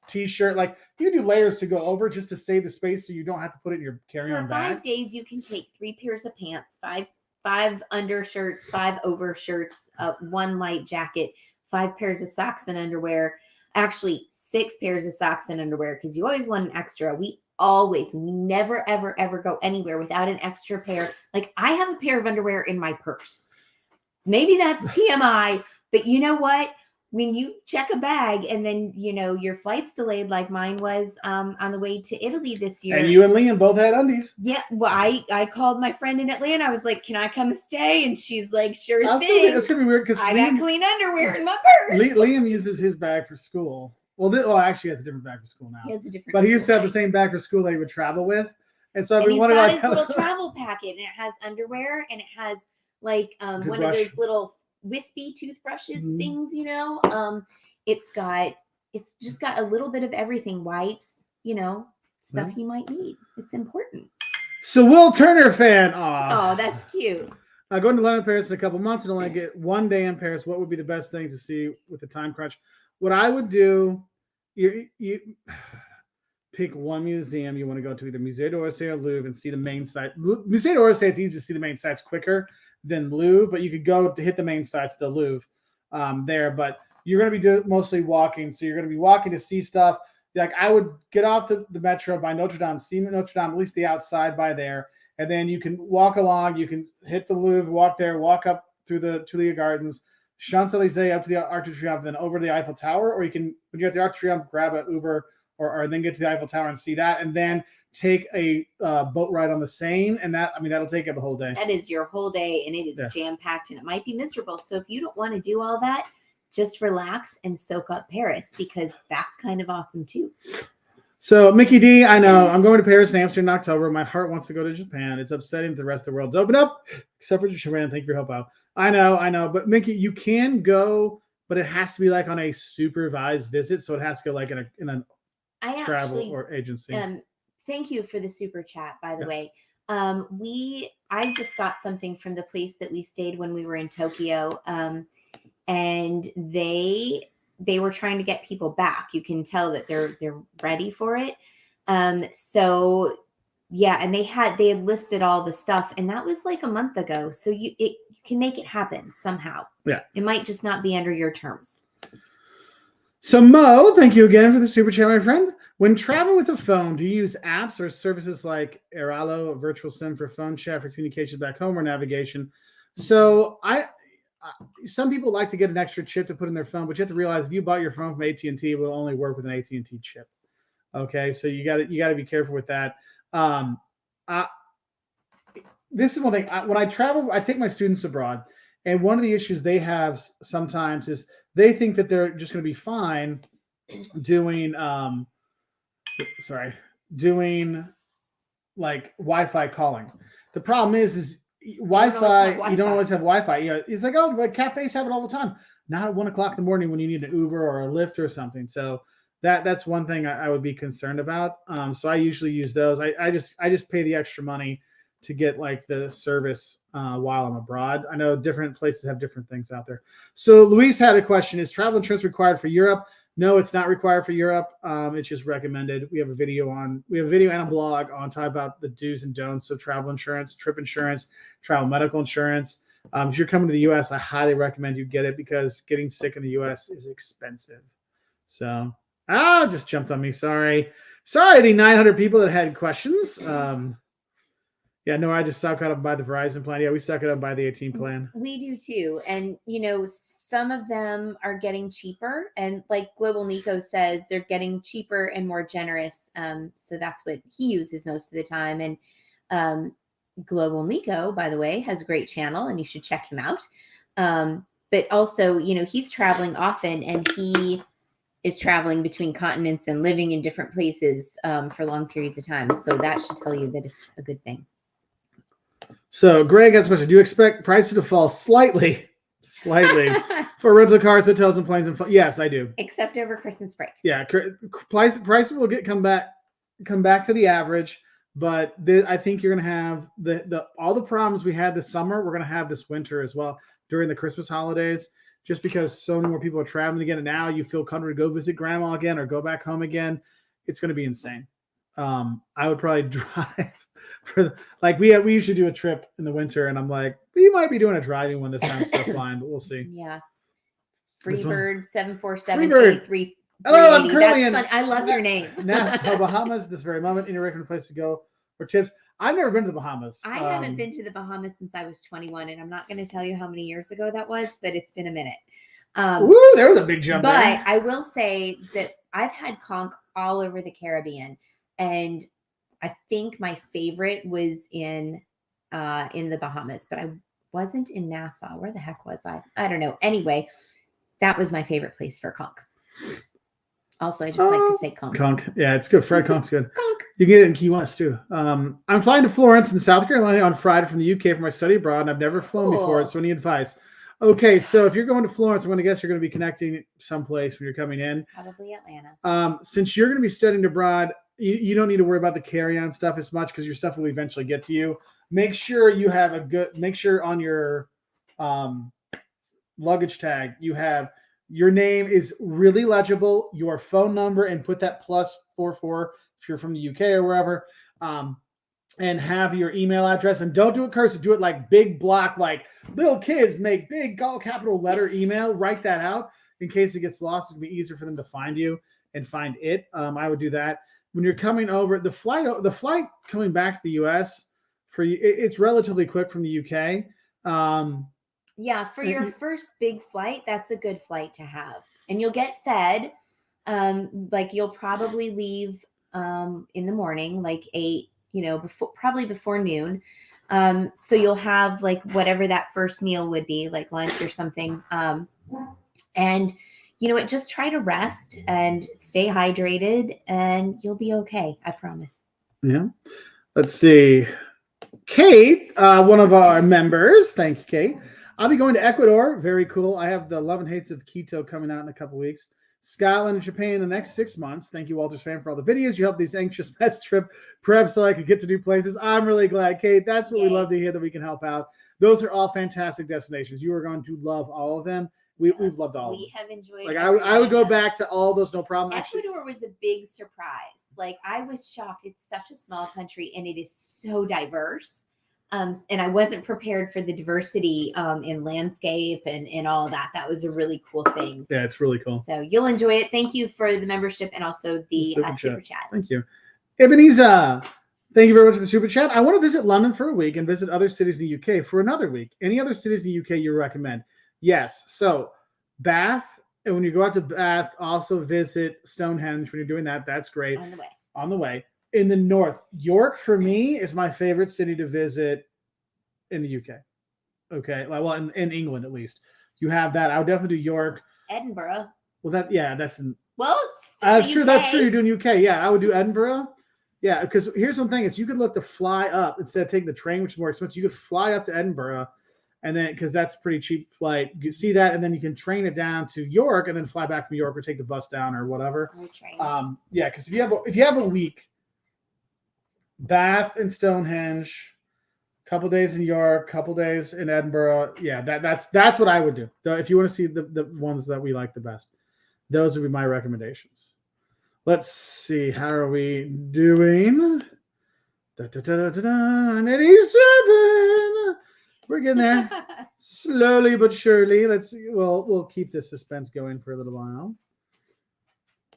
t-shirt. Like you can do layers to go over just to save the space, so you don't have to put it in your carry-on bag. 5 days, you can take 3 pairs of pants, five undershirts, 5 overshirts, 1 light jacket, 5 pairs of socks and underwear. Actually, 6 pairs of socks and underwear, because you always want an extra. We never, ever, ever go anywhere without an extra pair. Like I have a pair of underwear in my purse. Maybe that's TMI, but you know what? When you check a bag and then, your flight's delayed like mine was on the way to Italy this year. And you and Liam both had undies. Yeah. Well, I called my friend in Atlanta. I was like, can I come stay? And she's like, sure thing. That's going to be weird because I got clean underwear in my purse. Liam uses his bag for school. Well, actually, he has a different bag for school now. He has a different But he used to have bag. the same bag for school that he would travel with. And so I've And been he's wondering, got like, his little travel packet, and it has underwear, and it has like one of those little wispy toothbrushes things, It's just got a little bit of everything, wipes, stuff you might need. It's important. So Will Turner fan. Oh, that's cute. Going to London, Paris in a couple months and only get 1 day in Paris. What would be the best things to see with the time crunch? What I would do, you pick one museum you want to go to, either Musée d'Orsay or Louvre, and see the main site. Musée d'Orsay, it's easy to see the main sites quicker than Louvre, but you could go to hit the main sites, the Louvre there. But you're going to be mostly walking, so you're going to be walking to see stuff. Like I would get off the metro by Notre Dame, see Notre Dame, at least the outside by there, and then you can walk along. You can hit the Louvre, walk there, walk up through the Tuileries Gardens, Champs-Elysees up to the Arc de Triomphe, then over the Eiffel Tower. Or you can, when you're at the Arc de Triomphe, grab an Uber or then get to the Eiffel Tower and see that, and then take a boat ride on the Seine, and that'll take up a whole day. That is your whole day, and it is jam-packed, and it might be miserable. So if you don't want to do all that, just relax and soak up Paris, because that's kind of awesome too. So Mickey D, I know I'm going to Paris and Amsterdam in October. My heart wants to go to Japan. It's upsetting that the rest of the world's open up, except for Japan. Thank you for your help out. I know. But Mickey, you can go, but it has to be like on a supervised visit. So it has to go like in a travel or agency. Thank you for the super chat, by the way. I just got something from the place that we stayed when we were in Tokyo. And they were trying to get people back. You can tell that they're ready for it. So yeah, and they had listed all the stuff, and that was like a month ago. So you can make it happen somehow. Yeah. It might just not be under your terms. So Mo, thank you again for the super chat, my friend. When traveling with a phone, do you use apps or services like Airalo, Virtual SIM for phone chat, for communications back home, or navigation? So some people like to get an extra chip to put in their phone, but you have to realize if you bought your phone from AT&T, it will only work with an AT&T chip. Okay, so you got to be careful with that. This is one thing. When I travel, I take my students abroad, and one of the issues they have sometimes is they think that they're just going to be fine doing like Wi-Fi calling. The problem is Wi-Fi, you don't always have Wi-Fi. It's like, like cafes have it all the time. Not at 1 o'clock in the morning when you need an Uber or a Lyft or something. So that's one thing I would be concerned about. So I usually use those. I just pay the extra money to get like the service while I'm abroad. I know different places have different things out there. So Luis had a question: is travel insurance required for Europe? No, it's not required for Europe. It's just recommended. We have a video and a blog on talk about the do's and don'ts of travel insurance, trip insurance, travel medical insurance. If you're coming to the U.S., I highly recommend you get it, because getting sick in the U.S. is expensive. So, just jumped on me. Sorry, the 900 people that had questions. Yeah, no, I just suck it up by the Verizon plan. Yeah, we suck it up by the 18 plan. We do too. And, some of them are getting cheaper. And like Global Nico says, they're getting cheaper and more generous. So that's what he uses most of the time. And Global Nico, by the way, has a great channel and you should check him out. But also, he's traveling often and he is traveling between continents and living in different places for long periods of time. So that should tell you that it's a good thing. So Greg has a question. Do you expect prices to fall slightly for rental cars, hotels, and planes? And yes, I do. Except over Christmas break. Yeah, prices will come back to the average, but I think you're going to have all the problems we had this summer. We're going to have this winter as well during the Christmas holidays, just because so many more people are traveling again, and now you feel comfortable to go visit grandma again or go back home again. It's going to be insane. I would probably drive. We usually do a trip in the winter, and I'm like, we might be doing a driving one this time instead of flying, but we'll see. Yeah. Freebird 747 Freebird. Hello, I'm currently in. I love your name. Nassau, Bahamas. This very moment, any recommended place to go or tips? I've never been to the Bahamas. I haven't been to the Bahamas since I was 21, and I'm not going to tell you how many years ago that was, but it's been a minute. Woo, there was a big jump. But I will say that I've had conch all over the Caribbean, and I think my favorite was in the Bahamas, but I wasn't in Nassau. Where the heck was I? I don't know. Anyway, that was my favorite place for conch. Also, I just like to say conch. Conch. Yeah, it's good. Fried conch's good. Conch. You get it in Key West, too. I'm flying to Florence in South Carolina on Friday from the UK for my study abroad, and I've never flown before, so any advice? Okay, so if you're going to Florence, I'm going to guess you're going to be connecting someplace when you're coming in. Probably Atlanta. Since you're going to be studying abroad, you don't need to worry about the carry-on stuff as much because your stuff will eventually get to you. Make sure you have make sure on your luggage tag you have your name is really legible, your phone number, and put that +44 if you're from the UK or wherever, and have your email address. And don't do it cursive. Do it like big block, like little kids make big all capital letter email. Write that out in case it gets lost. It'll be easier for them to find you and find it. I would do that. When you're coming over, the flight coming back to the US for you, it's relatively quick from the UK. Yeah, for your first big flight, that's a good flight to have. And you'll get fed. You'll probably leave in the morning, like 8, probably before noon. So you'll have like whatever that first meal would be, like lunch or something. And just try to rest and stay hydrated and you'll be okay. I promise. Yeah. Let's see. Kate, one of our members. Thank you, Kate. I'll be going to Ecuador. Very cool. I have the Love and Hates of Quito coming out in a couple weeks. Scotland and Japan in the next 6 months. Thank you, Wolters fan, for all the videos. You helped these anxious mess trip prep so I could get to new places. I'm really glad, Kate. That's what we love to hear, that we can help out. Those are all fantastic destinations. You are going to love all of them. We've loved all of them. We have enjoyed. Like I would go back to all those, no problem. Ecuador was a big surprise. Like I was shocked. It's such a small country and it is so diverse. And I wasn't prepared for the diversity in landscape and all of that. That was a really cool thing. Yeah, it's really cool. So you'll enjoy it. Thank you for the membership and also the super chat. Thank you. Ebenezer, thank you very much for the super chat. I want to visit London for a week and visit other cities in the UK for another week. Any other cities in the UK you recommend? Yes. So Bath, and when you go out to Bath, also visit Stonehenge when you're doing that. That's great. On the way. In the north, York for me is my favorite city to visit in the UK. Okay, well, in England at least, you have that. I would definitely do York. Edinburgh. Well, that's in. Well, that's true. That's true. You're doing UK. Yeah, I would do Edinburgh. Yeah, because here's one thing: is you could look to fly up instead of taking the train, which is more expensive. You could fly up to Edinburgh, and then because that's a pretty cheap flight, you see that, and then you can train it down to York, and then fly back from York or take the bus down or whatever. Yeah, because if you have a week. Bath and Stonehenge, couple days in York, couple days in Edinburgh. Yeah, that's what I would do. If you want to see the ones that we like the best, those would be my recommendations. Let's see, how are we doing? 87. We're getting there, slowly but surely. Let's see. We'll keep this suspense going for a little while.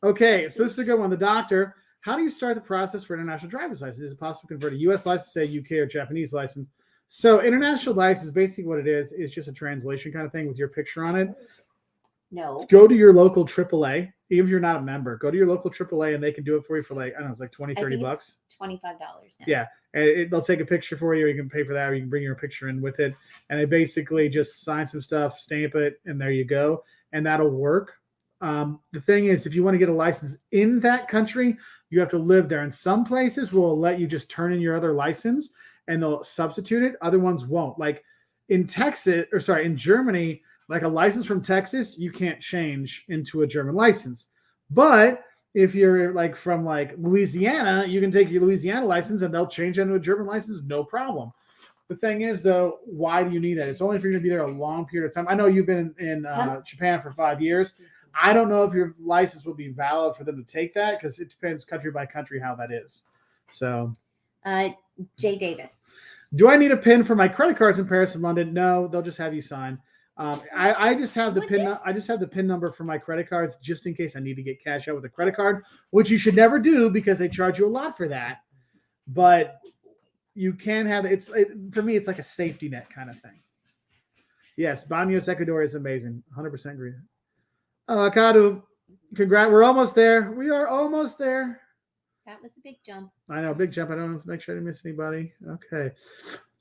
Okay, so this is a good one. The doctor. How do you start the process for international driver's license? Is it possible to convert a U.S. license, say UK or Japanese license? So international license, basically what it is just a translation kind of thing with your picture on it. No. Go to your local AAA, even if you're not a member. Go to your local AAA and they can do it for you for like, I don't know, it's like 20, 30 bucks. $25 now. Yeah. And they'll take a picture for you. You can pay for that, or you can bring your picture in with it. And they basically just sign some stuff, stamp it, and there you go. And that'll work. The thing is, if you want to get a license in that country, you have to live there. And some places will let you just turn in your other license and they'll substitute it. Other ones won't. Like in Germany, like a license from Texas, you can't change into a German license. But if you're like from like Louisiana, you can take your Louisiana license and they'll change into a German license, no problem. The thing is, though, why do you need it? It's only if you're going to be there a long period of time. I know you've been in Japan for 5 years. I don't know if your license will be valid for them to take that because it depends country by country how that is. So, Jay Davis. Do I need a PIN for my credit cards in Paris and London? No, they'll just have you sign. I just have the PIN. I just have the PIN number for my credit cards just in case I need to get cash out with a credit card, which you should never do because they charge you a lot for that. But you can have for me, it's like a safety net kind of thing. Yes, Baños, Ecuador is amazing. 100% agree. Kadu, congrats. We're almost there. We are almost there. That was a big jump. I know, big jump. I don't have to make sure I didn't miss anybody. Okay.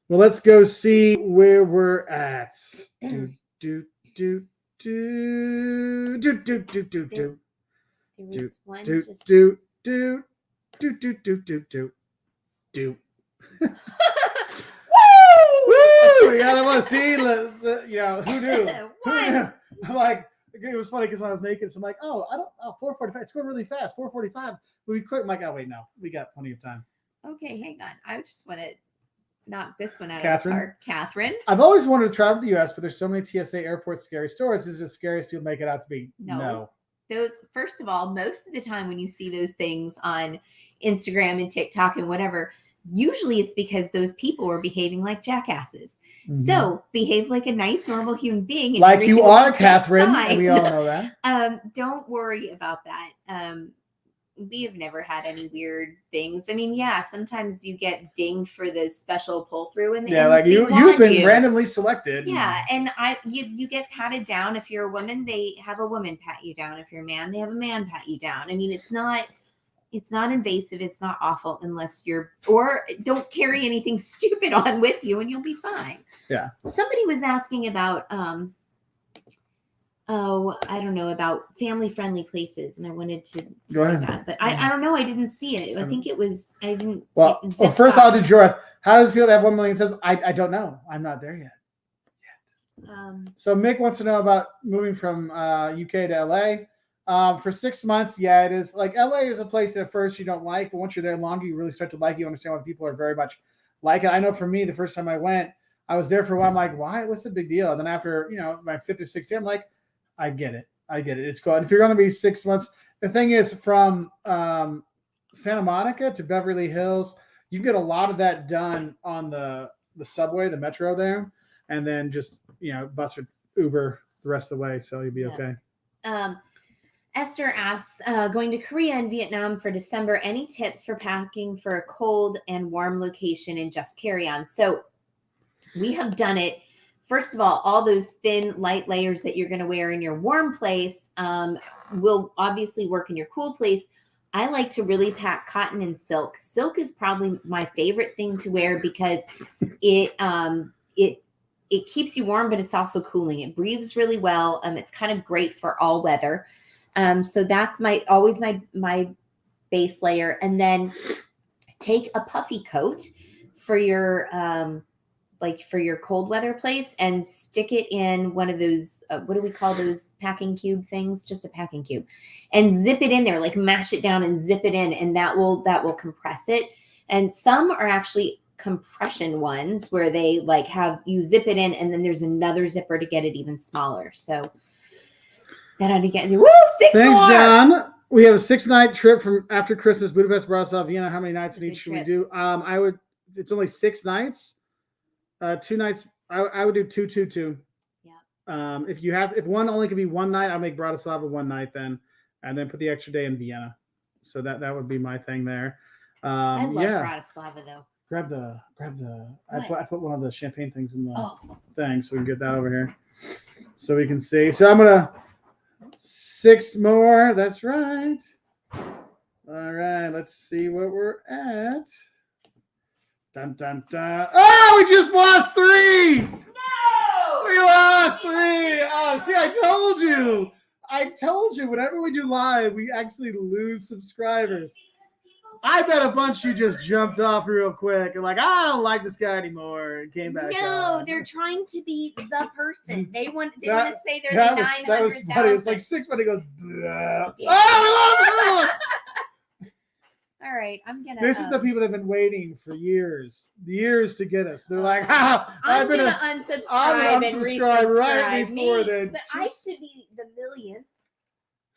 Well, let's go see where we're at. Do. There was one just... do. Woo! Yeah, I want to see. Who knew? I'm like, it was funny because when I was making it, so I'm like, 4:45. It's going really fast. 4:45. But we quit. I'm like, oh wait, no, we got plenty of time. Okay, hang on. I just want to knock this one out Catherine. of the park. Catherine. I've always wanted to travel to the U.S., but there's so many TSA airport scary stories. Is it as scary as people make it out to be? No. Those, first of all, most of the time when you see those things on Instagram and TikTok and whatever, usually it's because those people were behaving like jackasses. Mm-hmm. So behave like a nice, normal human being. And like you are, Catherine. And we all know that. Don't worry about that. We have never had any weird things. I mean, yeah, sometimes you get dinged for the special pull through, and like you've been randomly selected. Yeah, and you get patted down. If you're a woman, they have a woman pat you down. If you're a man, they have a man pat you down. I mean, it's not invasive. It's not awful unless or don't carry anything stupid on with you, and you'll be fine. Yeah. Somebody was asking about I don't know, about family-friendly places, and I wanted to do that, but I don't know. I didn't see it. I think it was. I didn't. Well, first I'll do Jorah. How does it feel to have 1 million subs? I don't know. I'm not there yet. So Mick wants to know about moving from UK to LA. For 6 months, yeah, it is. Like LA is a place that at first you don't like, but once you're there longer, you really start to like it. You understand why people are very much like it. I know for me, the first time I went, I was there for a while. I'm like, why? What's the big deal? And then after my 5th or 6th year, I'm like, I get it. It's cool. And if you're going to be 6 months, the thing is, from Santa Monica to Beverly Hills, you can get a lot of that done on the subway, the metro there, and then just bus or Uber the rest of the way. So you'll be okay. Esther asks, going to Korea and Vietnam for December, any tips for packing for a cold and warm location and just carry on? So we have done it. First of all those thin, light layers that you're going to wear in your warm place will obviously work in your cool place. I like to really pack cotton and silk. Silk is probably my favorite thing to wear because it keeps you warm, but it's also cooling. It breathes really well. It's kind of great for all weather. So that's always my base layer. And then take a puffy coat for your for your cold weather place and stick it in one of those, what do we call those packing cube things? Just a packing cube, and zip it in there, like mash it down and zip it in. And that will compress it. And some are actually compression ones where they have you zip it in and then there's another zipper to get it even smaller. So that ought to get you. Woo! 6 Thanks, more. John. We have a 6-night trip from after Christmas, Budapest, Bratislava, Vienna. How many nights in each should we do? It's only 6 nights. 2 nights. I would do 2. Yeah. If one only can be 1 night, I'll make Bratislava 1 night then, and then put the extra day in Vienna. So that would be my thing there. I love Yeah. Bratislava though. Grab the. What? I put one of the champagne things in the Oh, thing so we can get that over here, so we can see. So I'm gonna 6 more. That's right. All right. Let's see what we're at. Dun dun dun. Oh, we just lost 3. no! We lost 3. Oh, see, I told you. Whenever we do live, we actually lose subscribers. I bet a bunch you just jumped off real quick and like, I don't like this guy anymore, and came back. No, they're trying to be the person. They want to say they're the 900,000. That was funny. It's like 6 when he goes. Bleh. Oh, we lost. All right, I'm gonna. This is the people that have been waiting for years to get us. They're like, I'm gonna unsubscribe and resubscribe right before me, then. but I should be the millionth.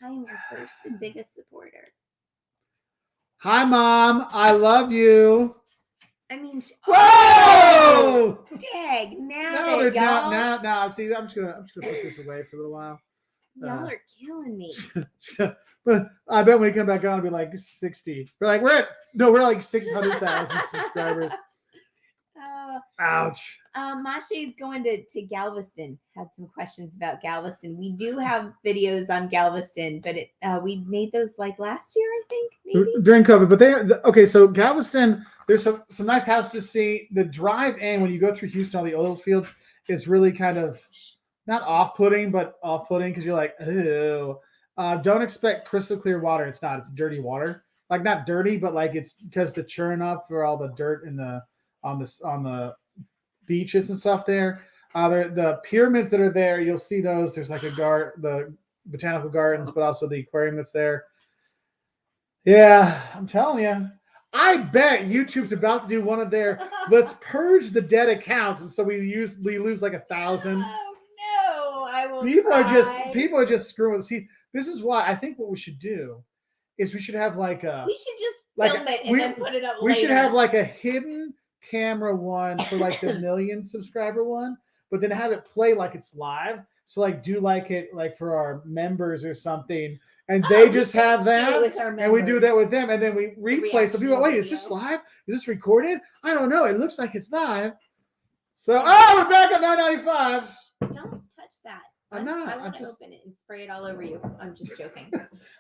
I am your first and biggest supporter. Hi, Mom. I love you. I mean, whoa! Dag, now. See, I'm just gonna put this away for a little while. Y'all are killing me. But I bet when we come back on, it'll be like 60. We're like 600,000 subscribers. Ouch. Masha's going to Galveston. Had some questions about Galveston. We do have videos on Galveston, but we made those like last year, I think, maybe during COVID. But okay. So Galveston, there's some nice houses to see. The drive in when you go through Houston, all the oil fields, is really kind of not off-putting, but off-putting because you're like, ew. Don't expect crystal clear water. It's not. It's dirty water. Like not dirty, but like it's because the churn up for all the dirt in on the beaches and stuff there. The pyramids that are there, you'll see those. There's like the botanical gardens, but also the aquarium that's there. Yeah, I'm telling you. I bet YouTube's about to do one of their let's purge the dead accounts, and so we lose like 1,000. Oh no, I will. People are just screwing. See, this is why I think what we should do is we should have like a. We should just film it and then put it up. We should have like a hidden camera one for like the 1 million subscriber one, but then have it play like it's live. So like do like it like for our members or something, and they just have that, and we do that with them, and then we replay. So people, wait, is this live? Is this recorded? I don't know. It looks like it's live. So we're back at 995. Don't touch that. I'm not. I want to open it and spray it all over you. I'm just joking.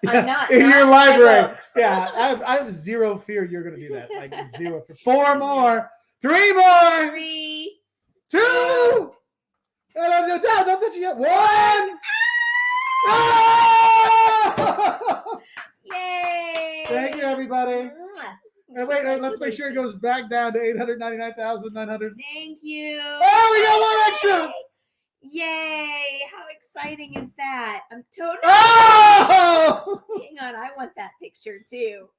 Yeah, I'm not in your library. Books. Yeah, I have zero fear you're going to do that. Like 0 fear. 4 more. 3 more. 3, 2. Don't touch it yet. 1. Oh! Yay! Thank you, everybody. And wait, let's make sure it goes back down to 899,900. Thank you. Oh, we got 1 extra. Yay! How exciting is that? I'm totally. Oh! Hang on, I want that picture too.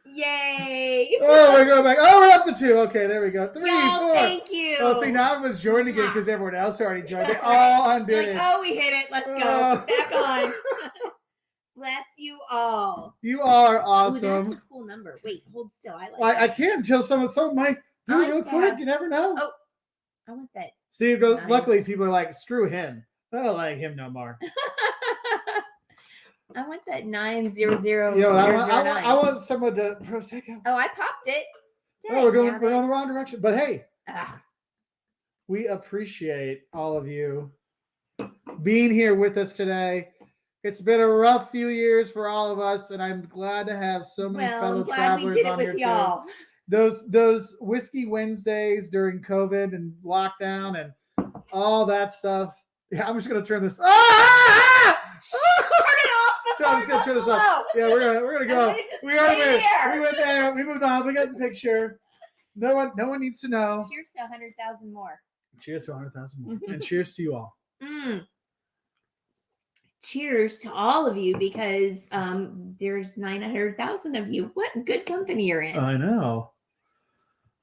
Yay! Oh, we're going back. Oh, we're up to 2. Okay, there we go. 3, 4. Thank you. Oh, see, now it was joined again because everyone else already joined. They all undid it. Oh, we hit it. Let's go. Back on. Bless you all. You are Ooh, awesome. that's a cool number. Wait, hold still. I like I can't until someone might do it real quick. You never know. Oh, I want that. See, it goes. 9. Luckily, people are like, screw him. I don't like him no more. I want that 900. I want someone to Prosecco. Oh, I popped it. Oh, we're going the wrong direction. But hey, Ugh. we appreciate all of you being here with us today. It's been a rough few years for all of us, and I'm glad to have so many fellow travelers on here y'all. Too. Those Whiskey Wednesdays during COVID and lockdown and all that stuff. Yeah, I'm just gonna turn this. Turn it off. So I'm just gonna turn this off. Yeah, we're gonna go. We went there. We moved on. We got the picture. No one needs to know. Cheers to 100,000 more. Cheers to 100,000 more, and cheers to you all. Cheers to all of you because there's 900,000 of you. What good company you're in. I know.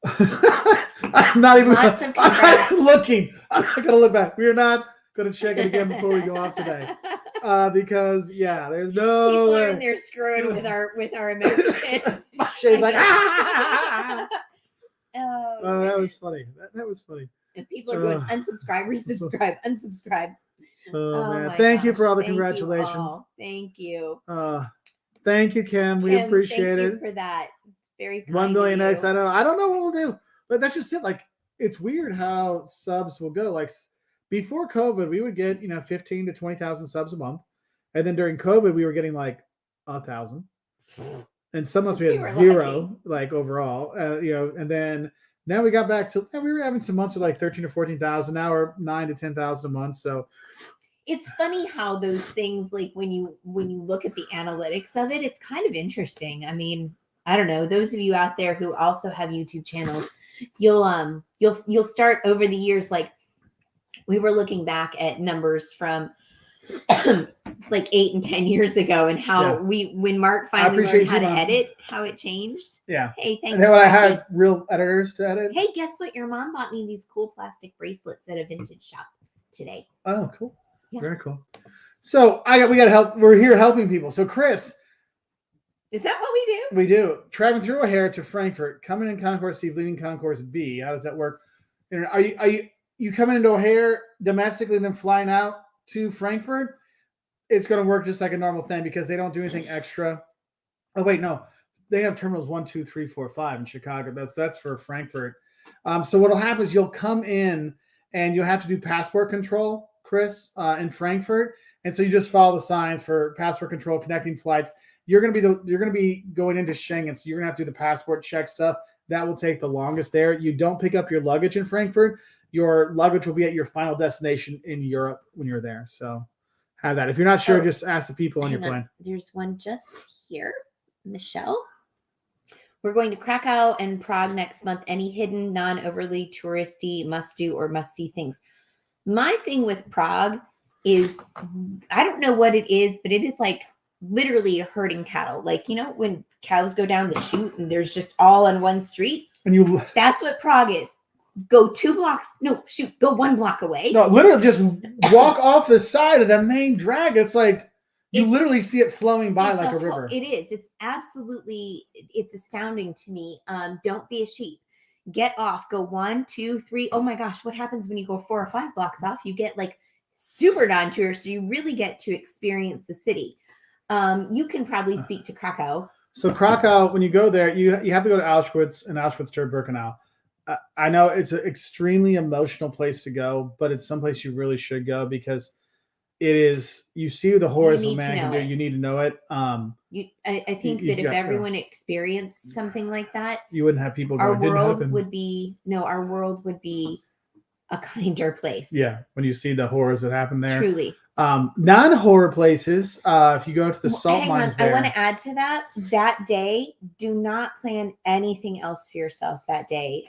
I'm not even. I'm looking. I'm not gonna look back. We are not gonna check it again before we go off today, because there's no people way. are in there screwing with our emotions. Shay's like, Oh, that was funny. That was funny. And people are going unsubscribe, resubscribe, unsubscribe. Oh man! Thank you for all the congratulations. Thank you. Thank you, Kim. We Kim, appreciate thank it. you for that. It's very kind 1 million of you. nice. I don't know what we'll do, but that's just it. Like, it's weird how subs will go. Like, before COVID, we would get 15 to 20,000 subs a month, and then during COVID, we were getting like 1,000, and some months we We had were zero, like overall. And then now we got back to we were having some months with like 13 to 14,000. Now we're 9 to 10,000 a month. So It's funny how those things, like when you look at the analytics of it, it's kind of interesting. I mean, I don't know, those of you out there who also have YouTube channels, you'll start over the years. Like, we were looking back at numbers from like 8 and 10 years ago, and how when Mark finally learned how to edit, how it changed. Yeah. Hey, thanks. And then when I had real editors to edit. Hey, guess what? Your mom bought me these cool plastic bracelets at a vintage shop today. Oh, cool. Yeah. Very cool. So we got to help. We're here helping people. So Chris, is that what we do? We do. Traveling through O'Hare to Frankfurt, coming in Concourse C, leaving Concourse B. How does that work? Are you coming into O'Hare domestically and then flying out to Frankfurt? It's going to work just like a normal thing because they don't do anything extra. Oh wait, no, they have terminals 1, 2, 3, 4, 5 in Chicago. That's for Frankfurt. So what'll happen is you'll come in and you'll have to do passport control, Chris, in Frankfurt, and so you just follow the signs for passport control, connecting flights. You're going to be going into Schengen, so you're going to have to do the passport check stuff. That will take the longest there. You don't pick up your luggage in Frankfurt. Your luggage will be at your final destination in Europe when you're there. So have that. If you're not sure, just ask the people on your plane. There's one just here, Michelle. We're going to Krakow and Prague next month. Any hidden, non-overly touristy, must-do or must-see things? My thing with Prague is, I don't know what it is, but it is like literally herding cattle. Like, when cows go down the chute and there's just all on one street. That's what Prague is. Go 2 blocks. No, shoot, go 1 block away. No, literally just walk off the side of the main drag. It's like you literally see it flowing by like a river. It is. It's absolutely, it's astounding to me. Don't be a sheep. Get off. Go 1, 2, 3. Oh my gosh, what happens when you go 4 or 5 blocks off? You get like super non-tourist. So you really get to experience the city. You can probably speak to Krakow. So Krakow, when you go there, you have to go to Auschwitz and Auschwitz-Birkenau. I know it's an extremely emotional place to go, but it's someplace you really should go because it is. You see the horrors of man can do. You need to know it. I think that if everyone experienced something like that, you wouldn't have people. Our world would be a kinder place. Yeah, when you see the horrors that happen there, truly. Non-horror places, if you go to the salt mines there. I want to add to that day, do not plan anything else for yourself that day.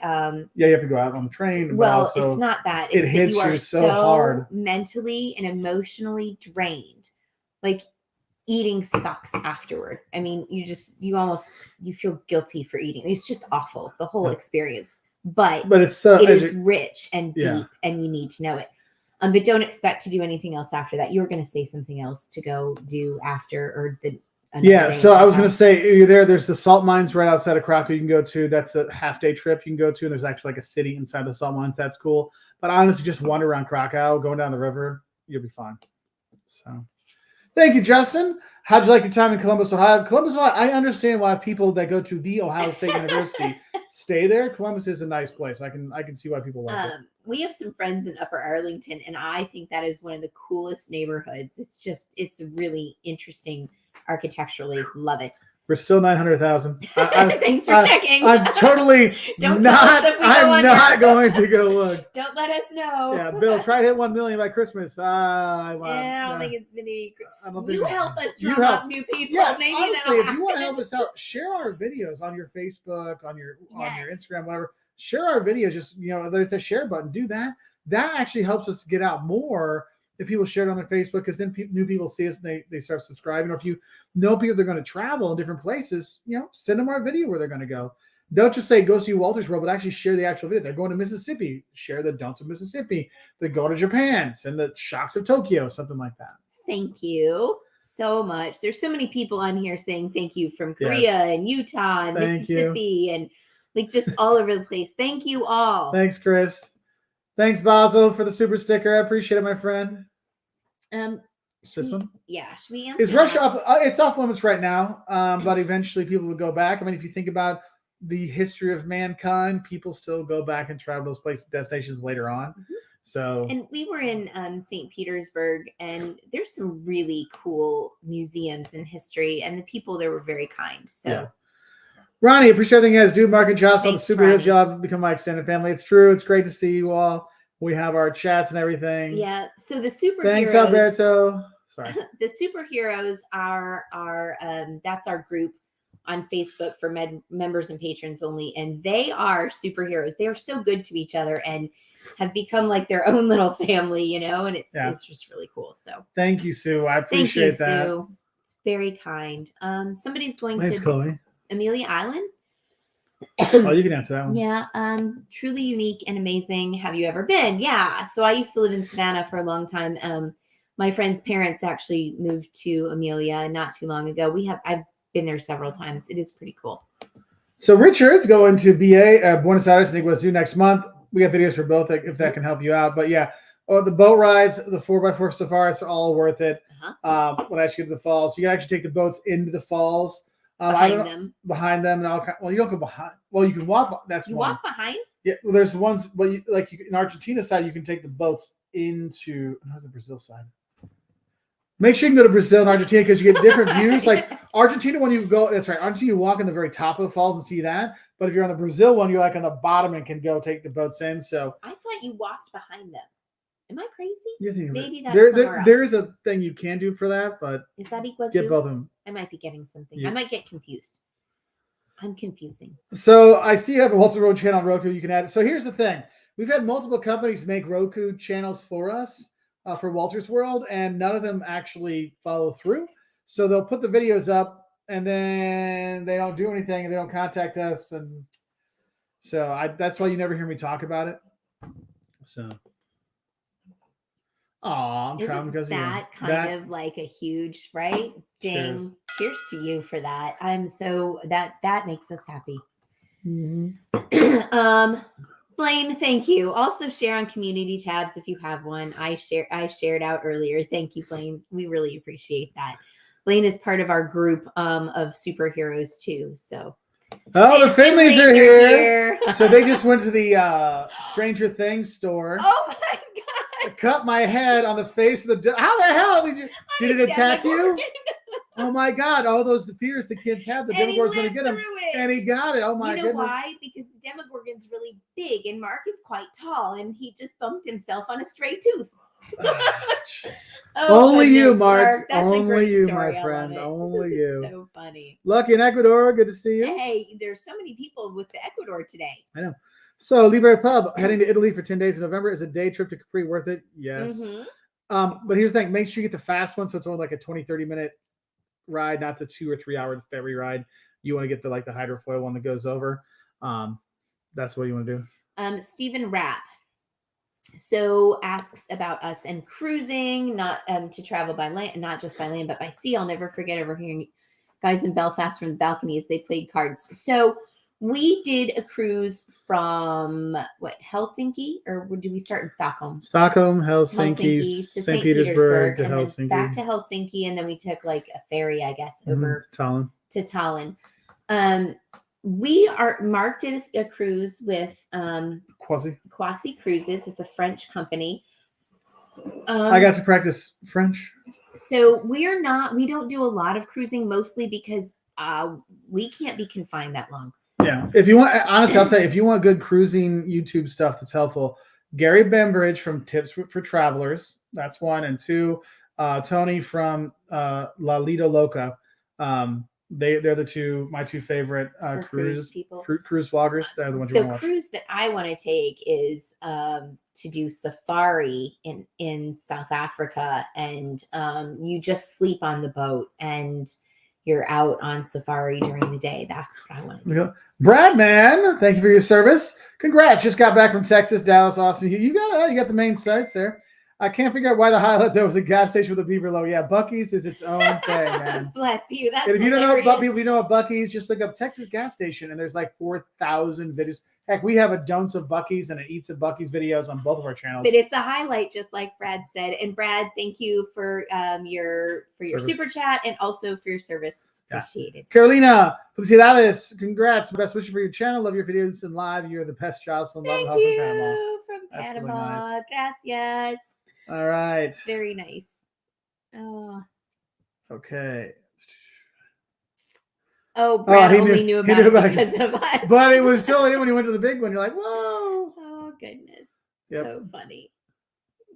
You have to go out on the train. Well, it's not that. It's it hits that you you are so hard. Mentally and emotionally drained. Like, eating sucks afterward. I mean, you feel guilty for eating. It's just awful, the whole experience. But it is rich and deep, and you need to know it. But don't expect to do anything else after that. You're going to say something else to go do after, or the. Yeah, so I was going to say, you're there. There's the salt mines right outside of Krakow you can go to. That's a half-day trip you can go to, and there's actually like a city inside the salt mines. That's cool. But honestly, just wander around Krakow, going down the river, you'll be fine. So, thank you, Justin. How'd you like your time in Columbus, Ohio? Columbus, Ohio, I understand why people that go to the Ohio State University stay there. Columbus is a nice place. I can see why people like it. We have some friends in Upper Arlington, and I think that is one of the coolest neighborhoods. It's really interesting architecturally. Love it. We're still 900,000. Thanks for checking. I'm totally I'm not going to go look. Don't let us know. Yeah, Bill, try to hit 1 million by Christmas. I don't think it's been. You help us drum up new people. Yeah, maybe honestly, if you want to help us out, share our videos on your Facebook, on your Instagram, whatever. Share our videos. Just there's a share button. Do that. That actually helps us get out more. If people share it on their Facebook, because then new people see us and they start subscribing. Or if you know people they're going to travel in different places, send them our video where they're going to go. Don't just say go see Wolters World, but actually share the actual video. They're going to Mississippi. Share the don'ts of Mississippi. They go to Japan. Send the shocks of Tokyo, something like that. Thank you so much. There's so many people on here saying thank you from Korea and Utah and Mississippi and like just all over the place. Thank you all. Thanks, Chris. Thanks, Basil, for the super sticker. I appreciate it, my friend. This one? Yeah. Should we answer Is Russia that? off? It's off limits right now, but eventually people will go back. I mean, if you think about the history of mankind, people still go back and travel those places, destinations later on. Mhm. So, And we were in St. Petersburg, and there's some really cool museums and history, and the people there were very kind. So, yeah. Ronnie, appreciate everything you guys do. Mark and Josh, all the Thanks, superheroes, Ronnie. y'all have become my extended family. It's true. It's great to see you all. We have our chats and everything. yeah. So the superheroes. Thanks, Alberto. Sorry. The superheroes are that's our group on Facebook for members and patrons only, and they are superheroes. They are so good to each other and have become like their own little family, you know, and it's just really cool. So thank you, Sue. I appreciate that. Sue. It's very kind. Somebody's going Thanks, to Chloe. Amelia Island. Oh, you can answer that one. Yeah, truly unique and amazing. Have you ever been? Yeah. So I used to live in Savannah for a long time. My friend's parents actually moved to Amelia not too long ago. I've been there several times. It is pretty cool. So Richard's going to BA, Buenos Aires and Iguazu next month. We got videos for both if that can help you out. But yeah, the boat rides, the 4x4 safaris are all worth it. When I actually get to the falls, you can actually take the boats into the falls. Behind them, and all. Well, you don't go behind. Well, you can walk. That's you one. Walk behind. Yeah, well, there's ones. But in Argentina side, you can take the boats into. How's the Brazil side? Make sure you can go to Brazil and Argentina because you get different views. Like Argentina, when you go, that's right. Argentina, you walk in the very top of the falls and see that. But if you're on the Brazil one, you're like on the bottom and can go take the boats in. So I thought you walked behind them. Am I crazy? You're thinking maybe that's there is a thing you can do for that, but is that Iguazu? Get both of them. I might be getting something. Yeah. I might get confused. I'm confusing. So I see you have a Wolters Road channel on Roku. You can add it. So here's the thing: we've had multiple companies make Roku channels for us for Wolters World, and none of them actually follow through. So they'll put the videos up, and then they don't do anything, and they don't contact us, and so that's why you never hear me talk about it. So. I'm trying because that kind of like a huge right ding. Cheers to you for that. I'm so that makes us happy. Mm-hmm. Blaine, thank you. Also share on community tabs if you have one. I shared out earlier. Thank you, Blaine. We really appreciate that. Blaine is part of our group of superheroes too. So the Finleys are here. So they just went to the Stranger Things store. Oh my god. Cut my head on the face of the. How the hell did it attack you? Oh my god! All those fears the kids have, the Demogorgon's going to get him, and he got it. Oh my goodness! Why? Because the Demogorgon's really big, and Mark is quite tall, and he just bumped himself on a stray tooth. Only you, Mark. That's only you, story. my friend. Only you. So funny. Lucky in Ecuador. Good to see you. Hey, there's so many people with the Ecuador today. I know. So, Libre Pub, heading to Italy for 10 days in November. Is a day trip to Capri worth it? Yes. Mm-hmm. But here's the thing. Make sure you get the fast one, so it's only like a 20, 30-minute ride, not the 2 or 3 hour ferry ride. You want to get the hydrofoil one that goes over. That's what you want to do. Stephen Rapp so asks about us and cruising, not to travel by land, not just by land, but by sea. I'll never forget overhearing guys in Belfast from the balcony as they played cards. So we did a cruise from Helsinki, or did we start in Stockholm? Stockholm, Helsinki, to St. Petersburg to and Helsinki. Back to Helsinki, and then we took like a ferry, I guess, over to Tallinn. Mark did a cruise with Quasi Cruises. It's a French company. I got to practice French. So we don't do a lot of cruising, mostly because we can't be confined that long. Yeah. If you want, honestly, I'll tell you, if you want good cruising YouTube stuff that's helpful, Gary Bembridge from Tips for Travelers, that's one. And two, Tony from La Lido Loca. They're my two favorite cruise vloggers. They're the ones you want to watch. The cruise that I want to take is to do safari in South Africa, and you just sleep on the boat and you're out on safari during the day. That's what I want to do. Brad, man, thank you for your service. Congrats. Just got back from Texas, Dallas, Austin. You got the main sites there. I can't figure out why the highlight there was a gas station with a beaver logo. Yeah, Buc-ee's is its own thing, man. Bless you. That's and if you don't know what Buc-ee's, just look up Texas gas station, and there's like 4,000 videos. Heck, we have a Don'ts of Bucky's and an Eats of Bucky's videos on both of our channels. But it's a highlight, just like Brad said. And Brad, thank you for your Service. super chat and also for your service. It's appreciated. Carolina, felicidades. Congrats. Best wishes for your channel. Love your videos and live. You're the best, Jocelyn. Love and Thank help from Panama. you from That's really Panama. nice. Gracias. All right. Very nice. Oh. Okay. Oh, Brad he only knew- knew he about knew it about because it. of us. But it was totally when you went to the big one, you're like, whoa. Oh goodness. Yep. So funny.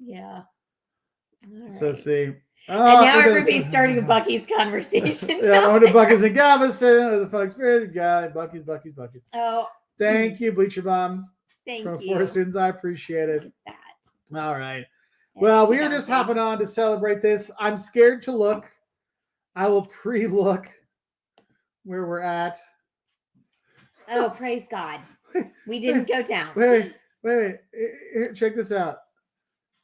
Yeah. All So right. see. And now look at everybody's this. starting a Bucky's conversation. Yeah, I went to Bucky's in Galveston. It was a fun experience. God, Bucky's. Oh, Thank you, Bleacher Bomb. thank From you. Forest Students. I appreciate it. Look at that. All right. Yes, Well, we are Chidon just face. hopping on to celebrate this. I'm scared to look. I will pre-look where we're at. Oh, praise God. We didn't go down. Wait. Here, check this out.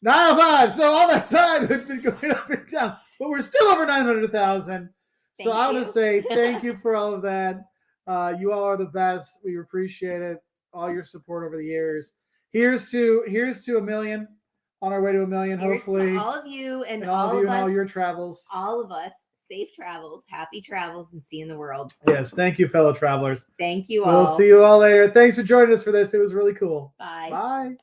905. So all that time it's been going up and down, but we're still over 900,000. So Thank I want you. to say thank you for all of that. You all are the best. We appreciate it. All your support over the years. Here's to $1 million. On our way to $1 million, Here's hopefully. to all of you and all of you of and us, all your travels. all of us. Safe travels, happy travels, and seeing the world. Yes, thank you, fellow travelers. Thank you all. We'll see you all later. Thanks for joining us for this. It was really cool. Bye. Bye.